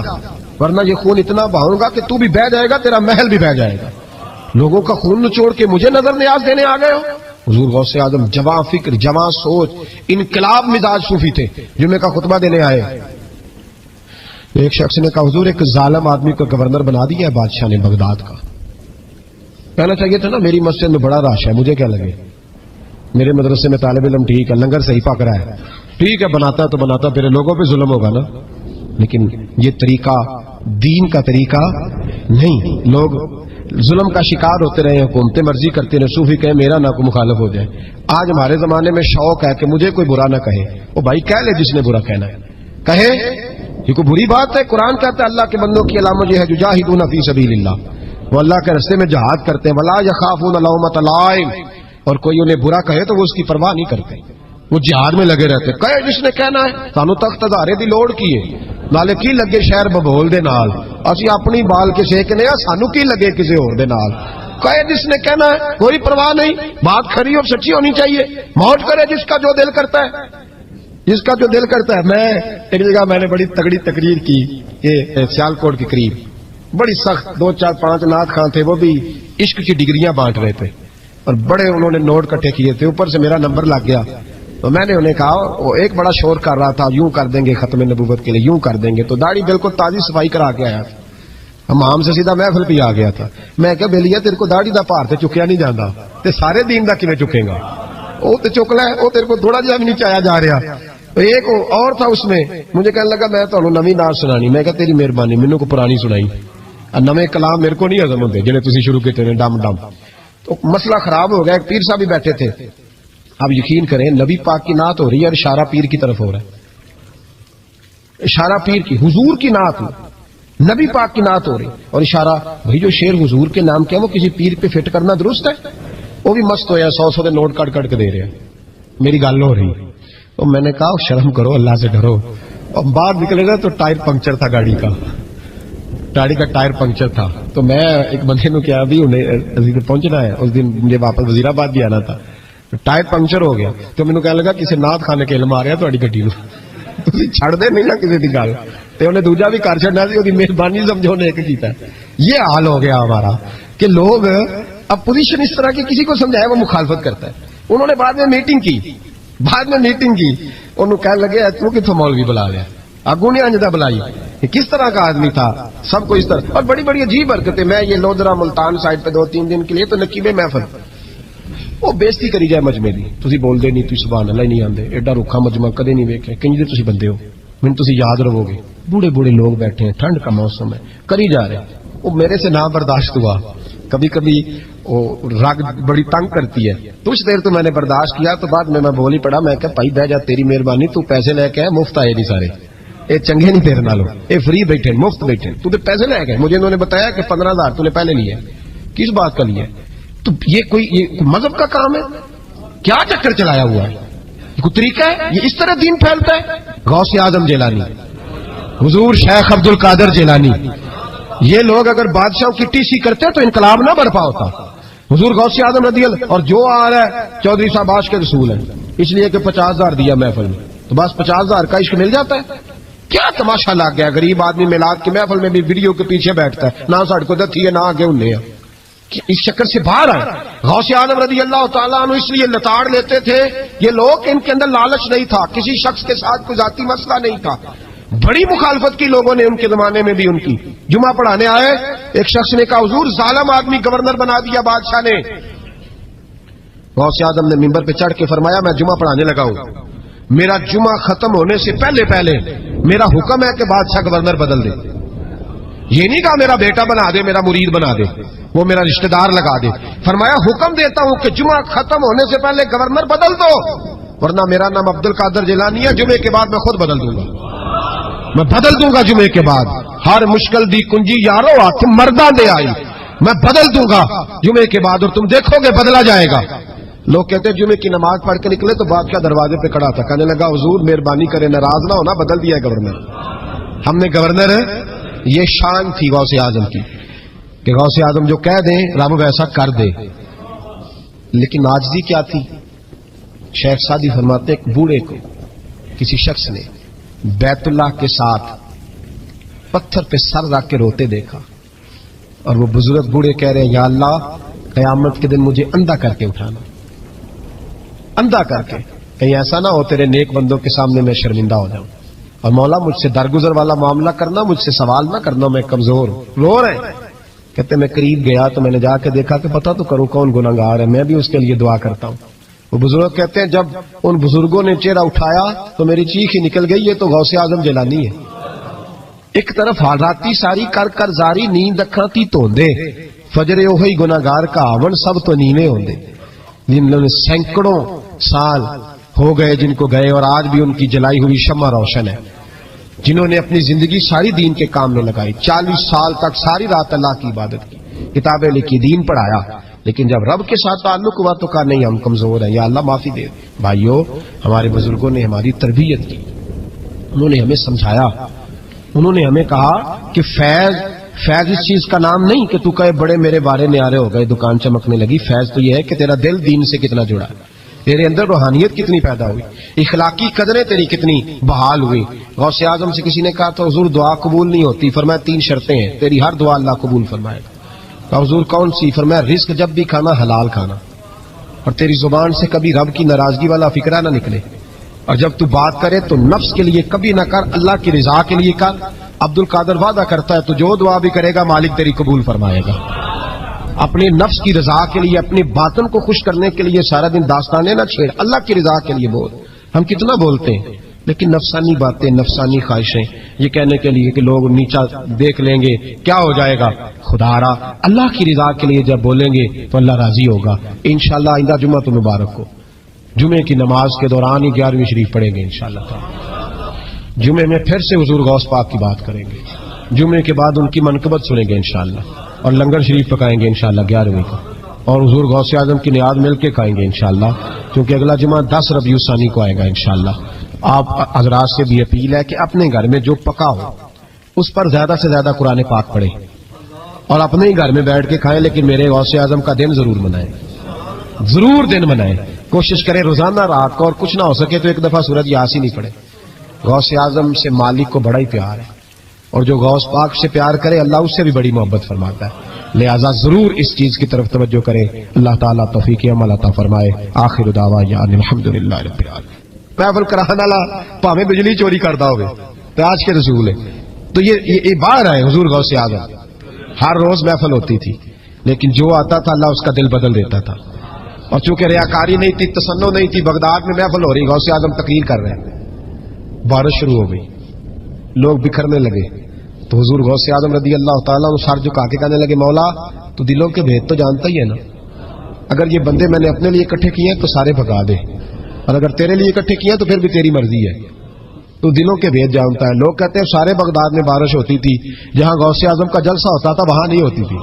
ورنہ یہ خون اتنا بہاؤں گا کہ تو بھی بہہ جائے گا، تیرا محل بھی بہہ جائے گا۔ لوگوں کا خون نچوڑ کے مجھے نظر نیاز دینے آ گئے ہو۔ حضور غوث اعظم جواں فکر، جواں سوچ، انقلاب مزاج صوفی تھے، جمعے کا خطبہ دینے آئے۔ ایک شخص نے کہا حضور ایک ظالم آدمی کو گورنر بنا دیا ہے بادشاہ نے بغداد کا، کہنا چاہیے تھا نا میری مسجد میں بڑا رش ہے، مجھے کیا لگے، میرے مدرسے میں طالب علم ٹھیک ہے، لنگر صحیح پک رہا ہے، ٹھیک ہے بناتا ہے تو بناتا، پھر لوگوں پہ ظلم ہوگا نا۔ لیکن یہ طریقہ دین کا طریقہ نہیں، لوگ ظلم کا شکار ہوتے رہے، حکومتیں مرضی کرتے رہے، صوفی کہے میرا نہ کوئی مخالف ہو جائے۔ آج ہمارے زمانے میں شوق ہے کہ مجھے کوئی برا نہ کہے، وہ بھائی کہہ لے جس نے برا کہنا ہے کہے، یہ کوئی بری بات ہے؟ قرآن کہتا ہے اللہ کے بندوں کی علامت یہ ہے یجاہدون فی سبیل اللہ، وہ اللہ کے راستے میں جہاد کرتے ہیں، ولا یخافون لومۃ لائم، اور کوئی انہیں برا کہے تو وہ اس کی پرواہ نہیں کرتے، وہ جہاد میں لگے رہتے، کہے جس نے کہنا ہے، سانو تخت ہزارے دی لوڑ کی ہے، نالے کی لگے شہر ببول دے نال، اسی اپنی بال کے سیکنے ہیں، سانو کی لگے کسی اور دے نال، کہے جس نے کہنا ہے، کوئی پرواہ نہیں، بات کھری اور سچی ہونی چاہیے، موت کرے جس کا جو دل کرتا ہے، جس کا جو دل کرتا ہے۔ میں ایک جگہ میں نے بڑی تگڑی تقریر کی، یہ سیالکوٹ کے قریب، بڑی سخت، 2 4 5 نعت خان تھے، وہ بھی عشق کی ڈگریاں بانٹ رہے تھے، اور بڑے انہوں نے نوٹ کٹھے کیے تھے، اوپر سے میرا نمبر لگ گیا، تو میں نے انہیں کہا، وہ ایک بڑا شور کر رہا تھا یوں کر دیں گے ختم نبوت کے لیے، یوں کر دیں گے، تو داڑھی بالکل تازی صفائی کرا کے آیا تھا، امام سے سیدھا محفل پہ آ گیا تھا، میں کہا بیلیا تیرے کو داڑھی دا پار تے چکیا نہیں جانا، تے سارے دین دا کیویں چکے گا، وہ تے چک لے، وہ تیرے کو تھوڑا جہا بھی نہیں چایا جا رہا۔ ایک اور تھا اس میں، مجھے کہنے لگا میں تو نویں نعت سنانی، میں کہا تیری مہربانی مینوں کو پرانی سنائی، نویں کلام میرے کو نہیں ہضم ہوندے جڑے تسی شروع کیتے نے ڈم ڈم۔ تو مسئلہ خراب ہو گیا، ایک پیر صاحب بھی بیٹھے تھے، آپ یقین کریں نبی پاک کی نعت ہو رہی ہے اور اشارہ پیر کی طرف ہو رہا ہے، اشارہ پیر کی، حضور کی نعت نبی پاک کی نعت ہو رہی اور اشارہ، بھائی جو شعر حضور کے نام کیا وہ کسی پیر پہ فٹ کرنا درست ہے؟ وہ بھی مست ہویا، 100 دے نوٹ کٹ کٹ کے دے رہے ہیں، میری گل ہو رہی، تو میں نے کہا شرم کرو، اللہ سے ڈرو، اور باہر نکلے گا تو ٹائر پنکچر تھا گاڑی کا ٹائر پنکچر تھا، تو میں ایک بندے نے کیا ابھی انہیں پہنچنا ہے، اس دن مجھے واپس وزیر آباد بھی آنا تھا، ٹائر پنکچر ہو گیا، تو مینوں کہنے لگا کسی نعت خانے کے علم آ رہا تہاڈی گڈی نوں، تسی چھڑ دے نہیں نا کسی دی گل، تے انہیں دوجا بھی کر چھڑنا سی، اودی مہربانی سمجھو نے ایک کیتا ہے۔ یہ حال ہو گیا ہمارا کہ لوگ اپوزیشن اس طرح کی کسی کو سمجھائے وہ مخالفت کرتا ہے۔ انہوں نے بعد میں میٹنگ کی، انہوں کہنے لگے تو کتوں مولوی بلا لیا، اگوں نہیں انجدہ بلائی، یہ کس طرح کا آدمی تھا، سب کو اس طرح، اور بڑی بڑی عجیب حرکتیں۔ میں یہ لودرا ملتان سائڈ پہ 2-3 دن کے لیے تو نقیب محفل، وہ بےزتی کری جائے مجمے دی، تسی بول دے نہیں، تسی سبحان اللہ نہیں آندے، ایڈا روکھا مجمع کدے نہیں ویکھیا، کنج دے تسی بندے ہو، من تسی یاد رہو گے، بوڑھے بوڑھے لوگ بیٹھے ہیں، ٹھنڈ کا موسم ہے، کری جا رہے ہیں، وہ میرے سے نہ برداشت ہوا، کبھی کبھی وہ رگ بڑی تنگ کرتی ہے، کچھ دیر تو میں نے برداشت کیا، تو بعد میں بول ہی پڑا، میں کہ بھائی بہ جا، تیری مہربانی، تو پیسے لے کے آئے، مفت آئے نہیں سارے، اے چنگے نہیں تیرے نالوں، اے فری بیٹھے مفت بیٹھے، تو تے پیسے لے گئے، مجھے انہوں نے بتایا کہ 15,000 تو نے پہلے لیے، کس بات کا لیے؟ تو یہ کوئی مذہب کا کام ہے؟ کیا چکر چلایا ہوا ہے؟ یہ کوئی طریقہ ہے؟ یہ اس طرح دین پھیلتا ہے؟ غوث اعظم جیلانی، حضور شیخ عبد القادر جیلانی، یہ لوگ اگر بادشاہوں کی ٹی سی کرتے تو انقلاب نہ برپا ہوتا۔ حضور غوث اعظم رضی اللہ، اور جو آ رہا ہے چودھری صاحب عاشق کے رسول ہے، اس لیے کہ 50,000 دیا محفل میں، تو تو بس 50,000 کا عشق مل جاتا ہے. کیا تماشا لگ گیا, غریب آدمی میلاد کی محفل میں بھی ویڈیو کے پیچھے بیٹھتا ہے, نہ سڑ کو دتی ہے نہ آگے انہیں. اس چکر سے باہر آئے. غوث اعظم رضی اللہ تعالیٰ عنہ اس لیے لتاڑ لیتے تھے, یہ لوگ ان کے اندر لالچ نہیں تھا, کسی شخص کے ساتھ کوئی ذاتی مسئلہ نہیں تھا. بڑی مخالفت کی لوگوں نے ان کے زمانے میں بھی ان کی. جمعہ پڑھانے آئے, ایک شخص نے کہا حضور ظالم آدمی گورنر بنا دیا بادشاہ نے. غوث اعظم نے ممبر پہ چڑھ کے فرمایا میں جمعہ پڑھانے لگا ہوں, میرا جمعہ ختم ہونے سے پہلے پہلے میرا حکم ہے کہ بادشاہ گورنر بدل دے. یہ نہیں کہا میرا بیٹا بنا دے, میرا مرید بنا دے, وہ میرا رشتہ دار لگا دے. فرمایا حکم دیتا ہوں کہ جمعہ ختم ہونے سے پہلے گورنر بدل دو, ورنہ میرا نام عبد القادر جیلانی ہے, جمعے کے بعد میں خود بدل دوں گا, میں بدل دوں گا جمعے کے بعد. ہر مشکل دی کنجی یارو ہاتھ مردہ دے آئی, میں بدل دوں گا جمعے کے بعد, اور تم دیکھو گے بدلا جائے گا. لوگ کہتے ہیں جمعے کی نماز پڑھ کے نکلے تو بادشاہ دروازے پہ کھڑا تھا, کہنے لگا حضور مہربانی کرے ناراض نہ ہونا, بدل دیا ہے گورنر, ہم نے گورنر ہے. یہ شان تھی غوث اعظم کی کہ غوث اعظم جو کہہ دیں رب ویسا کر دے. لیکن عاجزی کیا تھی. شیخ سعدی فرماتے ایک بوڑھے کو کسی شخص نے بیت اللہ کے ساتھ پتھر پہ سر رکھ کے روتے دیکھا, اور وہ بزرگ بوڑھے کہہ رہے ہیں یا اللہ قیامت کے دن مجھے اندھا کر کے اٹھانا, اندھا کر کے, کہیں ایسا نہ ہو تیرے نیک بندوں کے سامنے میں شرمندہ ہو جاؤں, اور مولا مجھ سے درگزر والا معاملہ کرنا, مجھ سے سوال نہ کرنا, میں کمزور ہوں. رو رہے کہتے میں قریب گیا تو میں نے جا کے دیکھا کہ پتہ تو کروں کون گناہگار ہے, میں بھی اس کے لیے دعا کرتا ہوں. وہ بزرگ کہتے ہیں جب ان بزرگوں نے چہرہ اٹھایا تو میری چیخ ہی نکل گئی, یہ تو غوث اعظم جیلانی ہے. ایک طرف حالاتی ساری کر کر زاری نیند اکھاں تی توندے, فجر اوہی گناہگار کا آون سب تو نیویں ہوندے. جن لوگوں نے سینکڑوں سال ہو گئے جن کو گئے, اور آج بھی ان کی جلائی ہوئی شمع روشن ہے. جنہوں نے اپنی زندگی ساری دین کے کام میں لگائی, 40 سال تک ساری رات اللہ کی عبادت کی, کتابیں لکھی, دین پڑھایا, لیکن جب رب کے ساتھ تعلق ہوا تو کہا نہیں ہم کمزور ہیں, یا اللہ معافی دے. بھائیو ہمارے بزرگوں نے ہماری تربیت کی, انہوں نے ہمیں سمجھایا, انہوں نے ہمیں کہا کہ فیض اس چیز کا نام نہیں کہ تو کہے بڑے میرے بارے نیارے ہو گئے, دکان چمکنے لگی. فیض تو یہ ہے کہ تیرا دل دین سے کتنا جڑا ہے, تیرے اندر روحانیت کتنی پیدا ہوئی, اخلاقی قدریں تیری کتنی بحال ہوئی. غوث اعظم سے کسی نے کہا تو حضور دعا قبول نہیں ہوتی, فرمایا 3 شرطیں ہیں, تیری ہر دعا اللہ قبول فرمائے گا. کہا حضور کون سی؟ فرمایا رزق جب بھی کھانا حلال کھانا, اور تیری زبان سے کبھی رب کی ناراضگی والا فکرہ نہ نکلے, اور جب تو بات کرے تو نفس کے لیے کبھی نہ کر, اللہ کی رضا کے لیے کر. عبد القادر وعدہ کرتا ہے تو جو دعا بھی کرے گا مالک تیری قبول فرمائے گا. اپنے نفس کی رضا کے لیے, اپنے باطن کو خوش کرنے کے لیے سارا دن داستانے نہ چھیڑ, اللہ کی رضا کے لیے بول. ہم کتنا بولتے ہیں لیکن نفسانی باتیں, نفسانی خواہشیں, یہ کہنے کے لیے کہ لوگ نیچا دیکھ لیں گے کیا ہو جائے گا. خدا را اللہ کی رضا کے لیے جب بولیں گے تو اللہ راضی ہوگا. انشاءاللہ آئندہ جمعہ تو مبارک ہو, جمعے کی نماز کے دوران ہی 11ویں شریف پڑھیں گے انشاءاللہ. جمعے میں پھر سے حضور غوث پاک کی بات کریں گے, جمعے کے بعد ان کی منقبت سنیں گے انشاءاللہ, اور لنگر شریف پکائیں گے انشاءاللہ 11ویں کو, اور حضور غوث اعظم کی نیاد مل کے کھائیں گے انشاءاللہ, کیونکہ اگلا جمعہ 10 ربیع الثانی کو آئے گا انشاءاللہ. آپ حضرات سے بھی اپیل ہے کہ اپنے گھر میں جو پکا ہو اس پر زیادہ سے زیادہ قرآن پاک پڑھیں, اور اپنے ہی گھر میں بیٹھ کے کھائیں, لیکن میرے غوث اعظم کا دن ضرور منائیں, ضرور دن منائیں. کوشش کریں روزانہ رات کو, اور کچھ نہ ہو سکے تو ایک دفعہ سورۃ یاسین ہی پڑھیں. غوث اعظم سے مالک کو بڑا ہی پیار ہے, اور جو غوث پاک سے پیار کرے اللہ اس سے بھی بڑی محبت فرماتا ہے. لہذا ضرور اس چیز کی طرف توجہ کریں. اللہ تعالیٰ توفیق عمل عطا فرمائے. آخر دعوانا الحمدللہ رب العالمین. محفل کرانے والا پاویں بجلی چوری کرتا ہوگا تو آج کے رسول ہے. تو یہ باہر آئے حضور غوث اعظم, ہر روز محفل ہوتی تھی, لیکن جو آتا تھا اللہ اس کا دل بدل دیتا تھا. اور چونکہ ریاکاری نہیں تھی, تسنو نہیں تھی, بغداد میں محفل ہو رہی, غوث اعظم تقریر کر رہے ہیں, بارش شروع ہو گئی, لوگ بکھرنے لگے, تو حضور غوث اعظم رضی اللہ تعالیٰ عنہ سر جھکا کے کہنے لگے مولا تو دلوں کے بھید تو جانتا ہی ہے نا, اگر یہ بندے میں نے اپنے لیے اکٹھے کیے ہیں تو سارے بھگا دے, اور اگر تیرے لیے اکٹھے کیے ہیں تو پھر بھی تیری مرضی ہے, تو دلوں کے بھید جانتا ہے. لوگ کہتے ہیں سارے بغداد میں بارش ہوتی تھی, جہاں غوث اعظم کا جلسہ ہوتا تھا وہاں نہیں ہوتی تھی,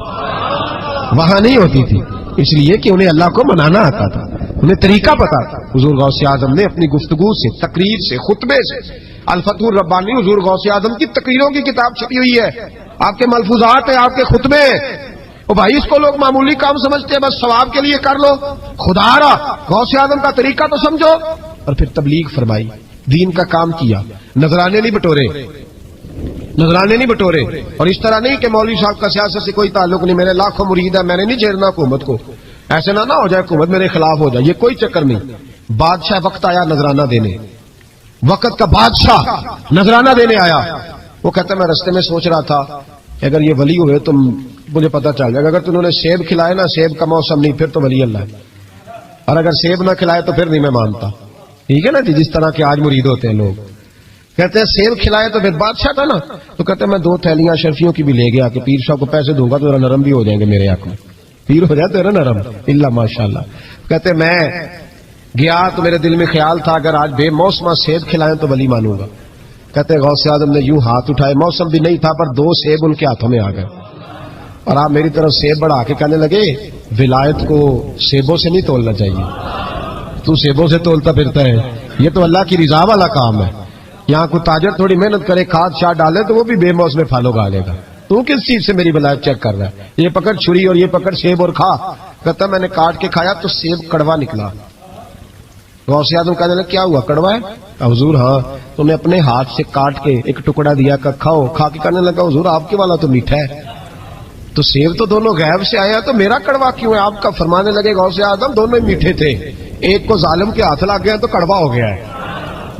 وہاں نہیں ہوتی تھی, اس لیے کہ انہیں اللہ کو منانا آتا تھا, انہیں طریقہ پتا تھا. حضور غوث اعظم نے اپنی گفتگو سے, تقریر سے, خطبے سے, الفتح الربانی حضور غوث اعظم کی تقریروں کی کتاب چھپی ہوئی ہے, آپ کے ملفوظات ہیں, آپ کے خطبے. او بھائی اس کو لوگ معمولی کام سمجھتے ہیں, بس ثواب کے لیے کر لو. خدا را غوث اعظم کا طریقہ تو سمجھو. اور پھر تبلیغ فرمائی, دین کا کام کیا, نذرانے نہیں بٹورے, نذرانے نہیں بٹورے. اور اس طرح نہیں کہ مولوی صاحب کا سیاست سے کوئی تعلق نہیں, میرے لاکھوں مرید ہے, میں نے نہیں چھیڑنا حکومت کو, ایسے نہ ہو جائے حکومت میرے خلاف ہو جائے, یہ کوئی چکر نہیں. بادشاہ وقت آیا نذرانہ دینے, وقت کا بادشاہ نذرانہ دینے آیا. وہ کہتا میں رستے میں سوچ رہا تھا اگر یہ ولی ہوئے تو مجھے پتا چل جائے گا, اگر تم نے سیب کھلائے نا, سیب کا موسم نہیں, پھر تو ولی اللہ ہے, اور اگر سیب نہ کھلائے تو پھر نہیں میں مانتا. ٹھیک ہے نا جی, جس طرح کے آج مرید ہوتے ہیں لوگ, کہتے ہیں سیب کھلائے تو پھر بادشاہ تھا نا. تو کہتے ہیں میں 2 تھیلیاں اشرفیوں کی بھی لے گیا کہ پیر صاحب کو پیسے دوں گا تو ذرا نرم بھی ہو جائیں گے میرے آنکھ میں, پیر ہو جائے تو ذرا نرم, اللہ ماشاء اللہ. کہتے میں گیا تو میرے دل میں خیال تھا اگر آج بے موسم سیب کھلائیں تو ولی مانوں گا. کہتے غوث اعظم نے یوں ہاتھ اٹھائے, موسم بھی نہیں تھا پر 2 سیب ان کے ہاتھوں میں آ گئے, اور آپ میری طرف سیب بڑھا کے کہنے لگے ولایت کو سیبوں سے نہیں تولنا چاہیے, تو سیبوں سے تولتا پھرتا ہے, یہ تو اللہ کی رضا والا کام ہے. یہاں کوئی تاجر تھوڑی محنت کرے, کھاد شاد ڈالے تو وہ بھی بے موسم پھل اگا لے گا. تو کس چیز سے میری ولایت چیک کر رہا ہے؟ یہ پکڑ چھری اور یہ پکڑ سیب اور کھا. کہتا میں نے کاٹ کے کھایا تو سیب کڑوا نکلا. غوث اعظم کہنے لگے کیا ہوا, کڑوا ہے؟ حضور ہاں. تو نے اپنے ہاتھ سے کاٹ کے ایک ٹکڑا دیا کہ کھاؤ. کھا کے کہنے لگا حضور آپ کے والا تو میٹھا ہے, تو سیب تو دونوں غیب سے آیا تو میرا کڑوا کیوں ہے؟ آپ کا فرمانے لگے غوث اعظم دونوں ہی میٹھے تھے, ایک کو ظالم کے ہاتھ لگ گیا تو کڑوا ہو گیا ہے,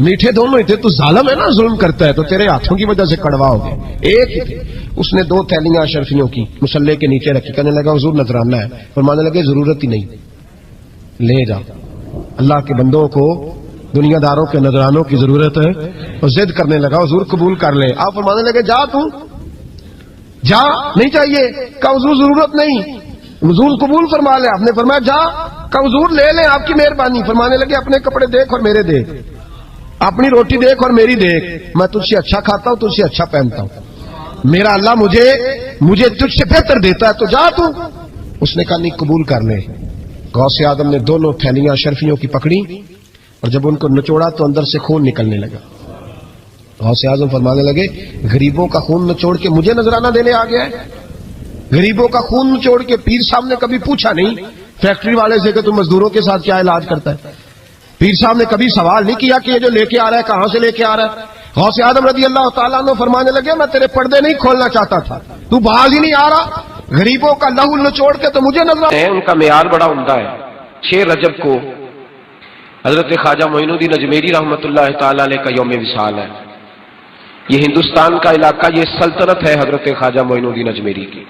میٹھے دونوں ہی تھے. تو ظالم ہے نا, ظلم کرتا ہے, تو تیرے ہاتھوں کی وجہ سے کڑوا ہو گیا, ایک ہی تھے. اس نے 2 تھیلیاں اشرفیوں کی مصلے کے نیچے رکھی, کہنے لگا حضور نذرانہ ہے. فرمانے لگے ضرورت ہی نہیں, لے جا. اللہ کے بندوں کو دنیا داروں کے نذرانوں کی ضرورت ہے. اور ضد کرنے لگا حضور قبول کر لے. آپ فرمانے لگے جا تو جا, نہیں چاہیے. کہ حضور ضرورت نہیں, حضور قبول فرما لے. آپ نے فرمایا جا. کہ حضور لے لیں آپ کی مہربانی. فرمانے لگے اپنے کپڑے دیکھ اور میرے دیکھ, اپنی روٹی دیکھ اور میری دیکھ, میں تجھ سے اچھا کھاتا ہوں, تجھ سے اچھا پہنتا ہوں, میرا اللہ مجھے تجھ سے بہتر دیتا ہے, تو جا تو. اس نے کہا نہیں قبول کر لے. غوث اعظم نے دونوں تھیلیاں اشرفیوں کی پکڑی, اور جب ان کو نچوڑا تو اندر سے خون نکلنے لگا. غوث اعظم فرمانے لگے غریبوں کا خون نچوڑ کے مجھے نذرانہ دینے آ گیا ہے, غریبوں کا خون نچوڑ کے. پیر صاحب نے کبھی پوچھا نہیں فیکٹری والے سے کہ تم مزدوروں کے ساتھ کیا علاج کرتا ہے. پیر صاحب نے کبھی سوال نہیں کیا کہ یہ جو لے کے آ رہا ہے کہاں سے لے کے آ رہا ہے. غوث اعظم رضی اللہ تعالیٰ عنہ فرمانے لگے میں تیرے پردے نہیں کھولنا چاہتا تھا, تو باز ہی نہیں آ رہا, غریبوں کا لہو نچوڑ کے تو مجھے نظر ہے. ان کا معیار بڑا عمدہ ہے. 6 رجب کو حضرت خواجہ معین الدین اجمیری رحمۃ اللہ تعالی علیہ کا یوم وصال ہے. یہ ہندوستان کا علاقہ, یہ سلطنت ہے حضرت خواجہ معین الدین اجمیری کی.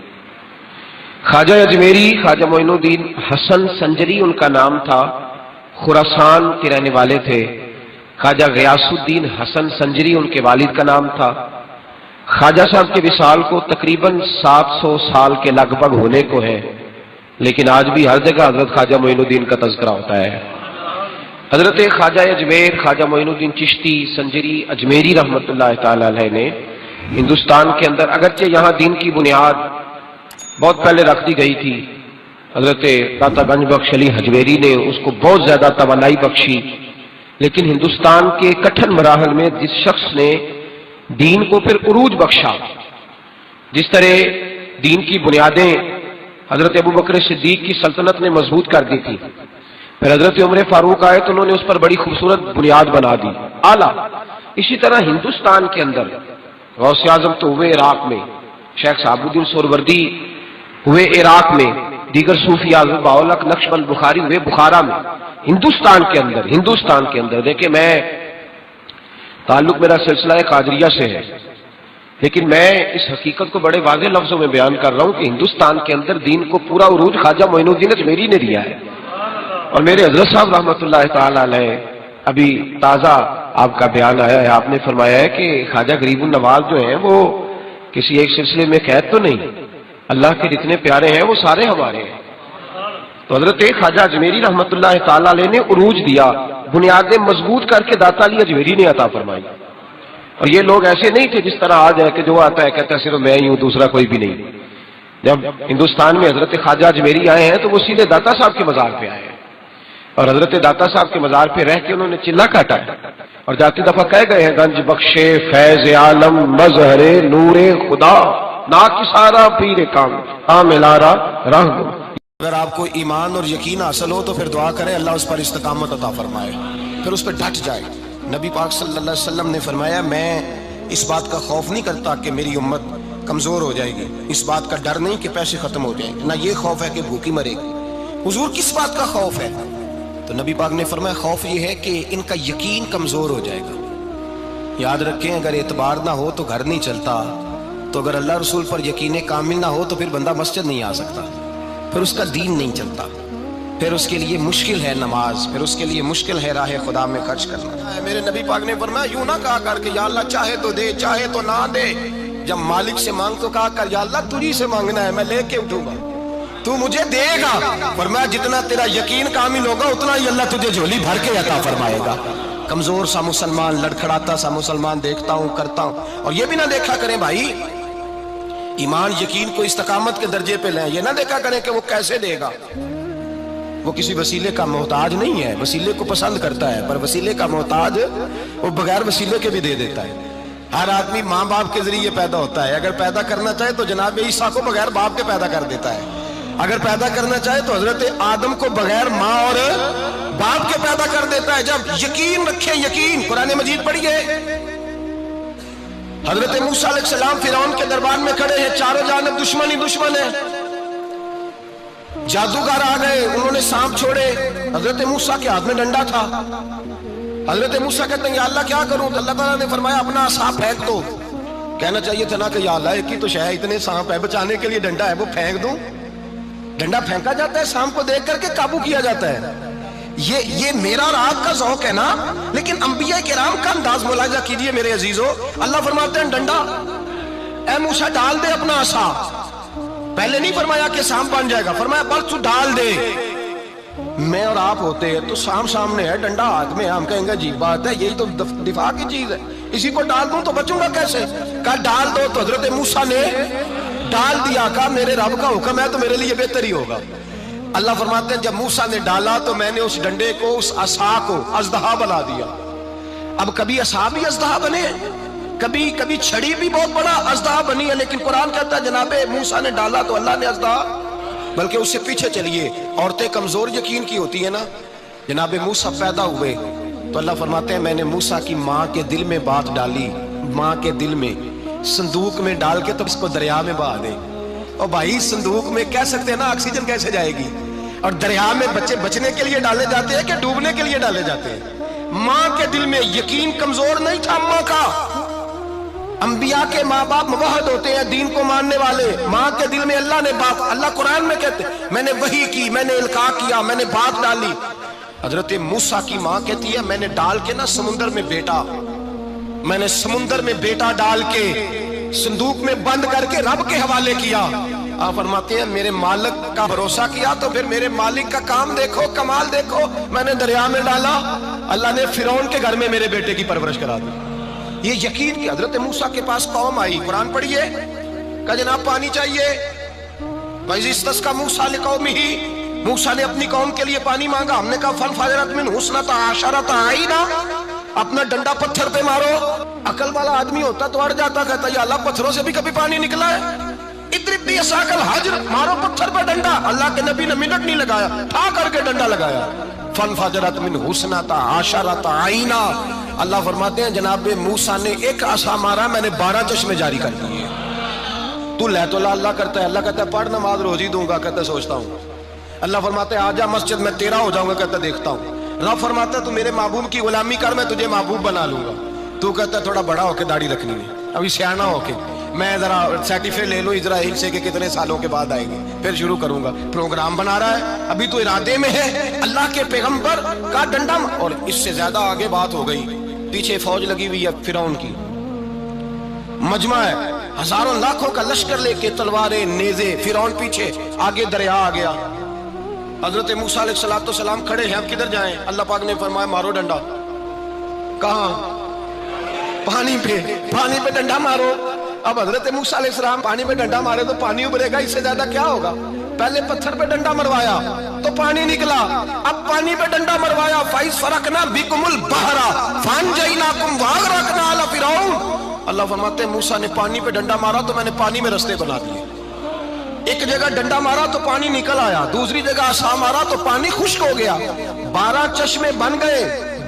خواجہ اجمیری خواجہ معین الدین حسن سنجری ان کا نام تھا, خراسان کے رہنے والے تھے. خواجہ غیاث الدین حسن سنجری ان کے والد کا نام تھا. خواجہ صاحب کے وصال کو تقریباً 700 سال کے لگ بھگ ہونے کو ہے, لیکن آج بھی ہر جگہ حضرت خواجہ معین الدین کا تذکرہ ہوتا ہے. حضرت خواجہ اجمیر خواجہ معین الدین چشتی سنجری اجمیری رحمۃ اللہ تعالی علیہ نے ہندوستان کے اندر, اگرچہ یہاں دین کی بنیاد بہت پہلے رکھ دی گئی تھی, حضرت داتا گنج بخش علی حجویری نے اس کو بہت زیادہ توانائی بخشی, لیکن ہندوستان کے کٹھن مراحل میں جس شخص نے دین کو پھر عروج بخشا, جس طرح دین کی بنیادیں حضرت ابو بکر صدیق کی سلطنت نے مضبوط کر دی تھی, پھر حضرت عمر فاروق آئے تو انہوں نے اس پر بڑی خوبصورت بنیاد بنا دی, اعلیٰ. اسی طرح ہندوستان کے اندر غوث اعظم تو ہوئے عراق میں, شیخ صاحب الدین سہروردی ہوئے عراق میں, دیگر صوفی اعظم باولک نقشبند بخاری ہوئے بخارا میں. ہندوستان کے اندر دیکھیں, میں تعلق میرا سلسلہ قادریہ سے ہے, لیکن میں اس حقیقت کو بڑے واضح لفظوں میں بیان کر رہا ہوں کہ ہندوستان کے اندر دین کو پورا عروج خواجہ معین الدین اجمیری نے دیا ہے. اور میرے حضرت صاحب رحمۃ اللہ تعالی علیہ, ابھی تازہ آپ کا بیان آیا ہے, آپ نے فرمایا ہے کہ خواجہ غریب النواز جو ہیں وہ کسی ایک سلسلے میں قید تو نہیں, اللہ کے جتنے پیارے ہیں وہ سارے ہمارے ہیں. تو حضرت خواجہ اجمیری رحمۃ اللہ تعالی علیہ نے عروج دیا, بنیادیں مضبوط کر کے داتا علی اجمیری نے عطا فرمائی. اور یہ لوگ ایسے نہیں تھے جس طرح آج ہے کہ جو آتا ہے کہتا ہے صرف میں ہی ہوں, دوسرا کوئی بھی نہیں. جب ہندوستان میں حضرت خواجہ اجمیری آئے ہیں تو وہ سیدھے داتا صاحب کے مزار پہ آئے ہیں, اور حضرت داتا صاحب کے مزار پہ رہ کے انہوں نے چلا کاٹا ہے, اور جاتی دفعہ کہہ گئے ہیں گنج بخشے فیض عالم مظہر نور خدا نا کسارا پیر کام ملارا راہ. اگر آپ کو ایمان اور یقین حاصل ہو تو پھر دعا کریں اللہ اس پر استقامت عطا فرمائے, پھر اس پہ ڈٹ جائے. نبی پاک صلی اللہ علیہ وسلم نے فرمایا میں اس بات کا خوف نہیں کرتا کہ میری امت کمزور ہو جائے گی، اس بات کا ڈر نہیں کہ پیسے ختم ہو جائیں گے، نہ یہ خوف ہے کہ بھوکی مرے گی۔ حضور کس بات کا خوف ہے؟ تو نبی پاک نے فرمایا خوف یہ ہے کہ ان کا یقین کمزور ہو جائے گا۔ یاد رکھیں اگر اعتبار نہ ہو تو گھر نہیں چلتا، تو اگر اللہ رسول پر یقین کامل نہ ہو تو پھر بندہ مسجد نہیں آ سکتا، پھر اس کا دین نہیں چلتا، پھر اس کے لیے مشکل ہے نماز، پھر اس کے لیے مشکل ہے راہ خدا میں خرچ کرنا۔ میرے نبی پاک نے فرمایا یوں نہ کہا کر کہ یا اللہ چاہے تو دے چاہے تو نہ دے، جب مالک سے مانگ تو کہا کر یا اللہ تجھی سے مانگنا ہے، میں لے کے اٹھوں گا، تو مجھے دے گا۔ فرمایا جتنا تیرا یقین کامل ہوگا اتنا ہی اللہ تجھے جھولی بھر کے عطا فرمائے گا۔ کمزور سا مسلمان، لڑکھڑاتا سا مسلمان دیکھتا ہوں کرتا ہوں، اور یہ بھی نہ دیکھا کریں بھائی ایمان یقین کو استقامت کے درجے پہ لیں، یہ نہ دیکھا کریں کہ وہ کیسے دے گا، وہ کسی وسیلے کا محتاج نہیں ہے، وسیلے کو پسند کرتا ہے، پر وسیلے کا محتاج وہ بغیر وسیلے کے بھی دے دیتا ہے۔ ہر آدمی ماں باپ کے ذریعے پیدا ہوتا ہے، اگر پیدا کرنا چاہے تو جناب عیسیٰ کو بغیر باپ کے پیدا کر دیتا ہے، اگر پیدا کرنا چاہے تو حضرت آدم کو بغیر ماں اور باپ کے پیدا کر دیتا ہے۔ جب یقین رکھیں، یقین قرآن مجید پڑھیے، حضرت موسیٰ علیہ السلام فرعون کے دربار میں کھڑے ہیں، چاروں جانب دشمن ہی دشمن ہے، جادوگر آ گئے، انہوں نے سانپ چھوڑے، حضرت موسیٰ کے ہاتھ میں ڈنڈا تھا، حضرت موسیٰ کہتے ہیں یا اللہ کیا کروں؟ تو اللہ تعالیٰ نے فرمایا اپنا عصا پھینک دو۔ کہنا چاہیے تھا نا کہ یا اللہ ایک ہی تو شے ہے، اتنے سانپ ہے، بچانے کے لیے ڈنڈا ہے وہ پھینک دوں؟ ڈنڈا پھینکا جاتا ہے، سانپ کو دیکھ کر کے قابو کیا جاتا ہے۔ یہ میرا اور آپ کا ذوق ہے نا، لیکن انبیاء کرام کا انداز ملاحظہ کیجئے میرے عزیزو۔ اللہ فرماتے ہیں ڈنڈا، اے موسیٰ ڈال دے اپنا عصا، پہلے نہیں فرمایا کہ سانپ بن جائے گا، فرمایا بس تو ڈال دے۔ میں اور آپ ہوتے ہیں تو سانپ سامنے ہے، ڈنڈا ہاتھ میں، ہم کہیں گے عجیب بات ہے، یہی تو دفاع کی چیز ہے، اسی کو ڈال دوں تو بچوں گا کیسے؟ کہا ڈال دو، تو حضرت موسیٰ نے ڈال دیا، کہا میرے رب کا حکم ہے تو میرے لیے بہتر ہی ہوگا۔ اللہ فرماتے ہیں جب موسیٰ نے ڈالا تو میں نے اس ڈنڈے کو، اس عصا کو اژدہا بنا دیا۔ اب کبھی عصا بھی اژدہا بنے، کبھی چھڑی بھی بہت بڑا اژدہا بنی ہے، لیکن قرآن کہتا ہے جناب موسیٰ نے ڈالا تو اللہ نے اژدہا، بلکہ اس سے پیچھے چلیے، عورتیں کمزور یقین کی ہوتی ہیں نا، جناب موسیٰ پیدا ہوئے تو اللہ فرماتے ہیں میں نے موسیٰ کی ماں کے دل میں بات ڈالی، ماں کے دل میں، صندوق میں ڈال کے تو اس کو دریا میں بہا دے۔ اور بھائی صندوق میں کہہ سکتے ہیں نا آکسیجن کیسے جائے گی، اور دریا میں بچے بچنے کے لیے ڈالے جاتے ہیں کہ ڈوبنے کے لیے ڈالے جاتے ہیں؟ ماں کے دل میں یقین کمزور نہیں تھا ماں کا۔ انبیاء کے ماں باپ موحد ہوتے ہیں، دین کو ماننے والے، ماں کے دل میں اللہ نے بات، اللہ قرآن میں کہتے ہیں میں نے وحی کی، میں نے القاء کیا، میں نے بات ڈالی۔ حضرت موسیٰ کی ماں کہتی ہے میں نے ڈال کے نا سمندر میں بیٹا، میں نے سمندر میں بیٹا ڈال کے صندوق میں بند کر کے رب کے حوالے کیا۔ آپ فرماتے ہیں میرے مالک کا بھروسہ کیا تو پھر میرے مالک کا کام دیکھو، کمال دیکھو، میں نے دریا میں ڈالا، اللہ نے فرعون کے گھر میں میرے بیٹے کی پرورش کرا دی۔ یہ یقین کی حضرت موسیٰ کے پاس قوم آئی، قرآن پڑھیے، کہا جناب پانی چاہیے، وَإِذِ اسْتَسْقَىٰ مُوسَىٰ لِقَوْمِهِ، موسیٰ نے اپنی قوم کے لیے پانی مانگا، ہم نے کہا فَانْفَجَرَتْ مِنْهُ اثْنَتَا عَشَرَةَ عَيْنًا، اپنا ڈنڈا پتھر پہ مارو۔ عقل والا آدمی ہوتا تو اڑ جاتا، کہتا یا اللہ پتھروں سے بھی کبھی پانی نکلا ہے؟ اضرب بعصاک الحجر، مارو پتھر پہ ڈنڈا۔ اللہ کے نبی نے منٹ نہیں لگایا، ٹھا کر کے ڈنڈا لگایا، فَانْفَجَرَتْ مِنْهُ اثْنَتَا عَشَرَةَ عَيْنًا۔ اللہ فرماتے ہیں جناب موسیٰ نے ایک عصا مارا، میں نے 12 چشمے جاری کر دیے۔ تو لے تو لا اللہ کرتا ہے، اللہ کہتا ہے پڑھ نماز روزی دوں گا، کہتا ہے سوچتا ہوں۔ اللہ فرماتا ہے آجا مسجد میں تیرا ہو جاؤں گا، کہتا ہے دیکھتا ہوں۔ رب فرماتا ہے تو میرے محبوب کی غلامی کر، میں تجھے محبوب بنا لوں گا۔ تو کہتا ہے تھوڑا بڑا ہو کے داڑھی رکھنی ہے، ابھی سیانا ہو کے میں ذرا سرٹیفکیٹ لے لوں اسرائیل سے کہ کتنے سالوں کے بعد آئیں گے، پھر شروع کروں گا۔ پروگرام بنا رہا ہے، ابھی تو ارادے میں ہے۔ اللہ کے پیغمبر کا ڈنڈا، اور اس سے زیادہ آگے بات ہو گئی، پیچھے فوج لگی ہوئی ہے فرعون کی، مجمع ہے، ہزاروں لاکھوں کا لشکر لے کے، تلواریں نیزے، فرعون پیچھے، آگے دریا آ گیا۔ حضرت موسیٰ علیہ السلام کھڑے ہیں، اب کدھر جائیں؟ اللہ پاک نے فرمایا مارو ڈنڈا۔ کہاں؟ پانی پہ ڈنڈا مارو۔ اب حضرت موسیٰ علیہ السلام پانی پہ ڈنڈا مارے تو پانی ابھرے گا، اس سے زیادہ کیا ہوگا؟ پہلے پتھر پہ ڈنڈا مروایا تو پانی نکلا، اب پانی پہ ڈنڈا مروایا، فَإِذْ فَرَقْنَا بِكُمُ الْبَحْرَ فَأَنْجَيْنَاكُمْ وَأَغْرَقْنَا آلَ فِرْعَوْنَ۔ اللہ فرماتے ہیں موسیٰ نے پانی پہ ڈنڈا مارا تو میں نے پانی میں رستے بنا دیے۔ ایک جگہ ڈنڈا مارا تو پانی نکل آیا، دوسری جگہ عصا مارا تو پانی خشک ہو گیا، 12 چشمے بن گئے،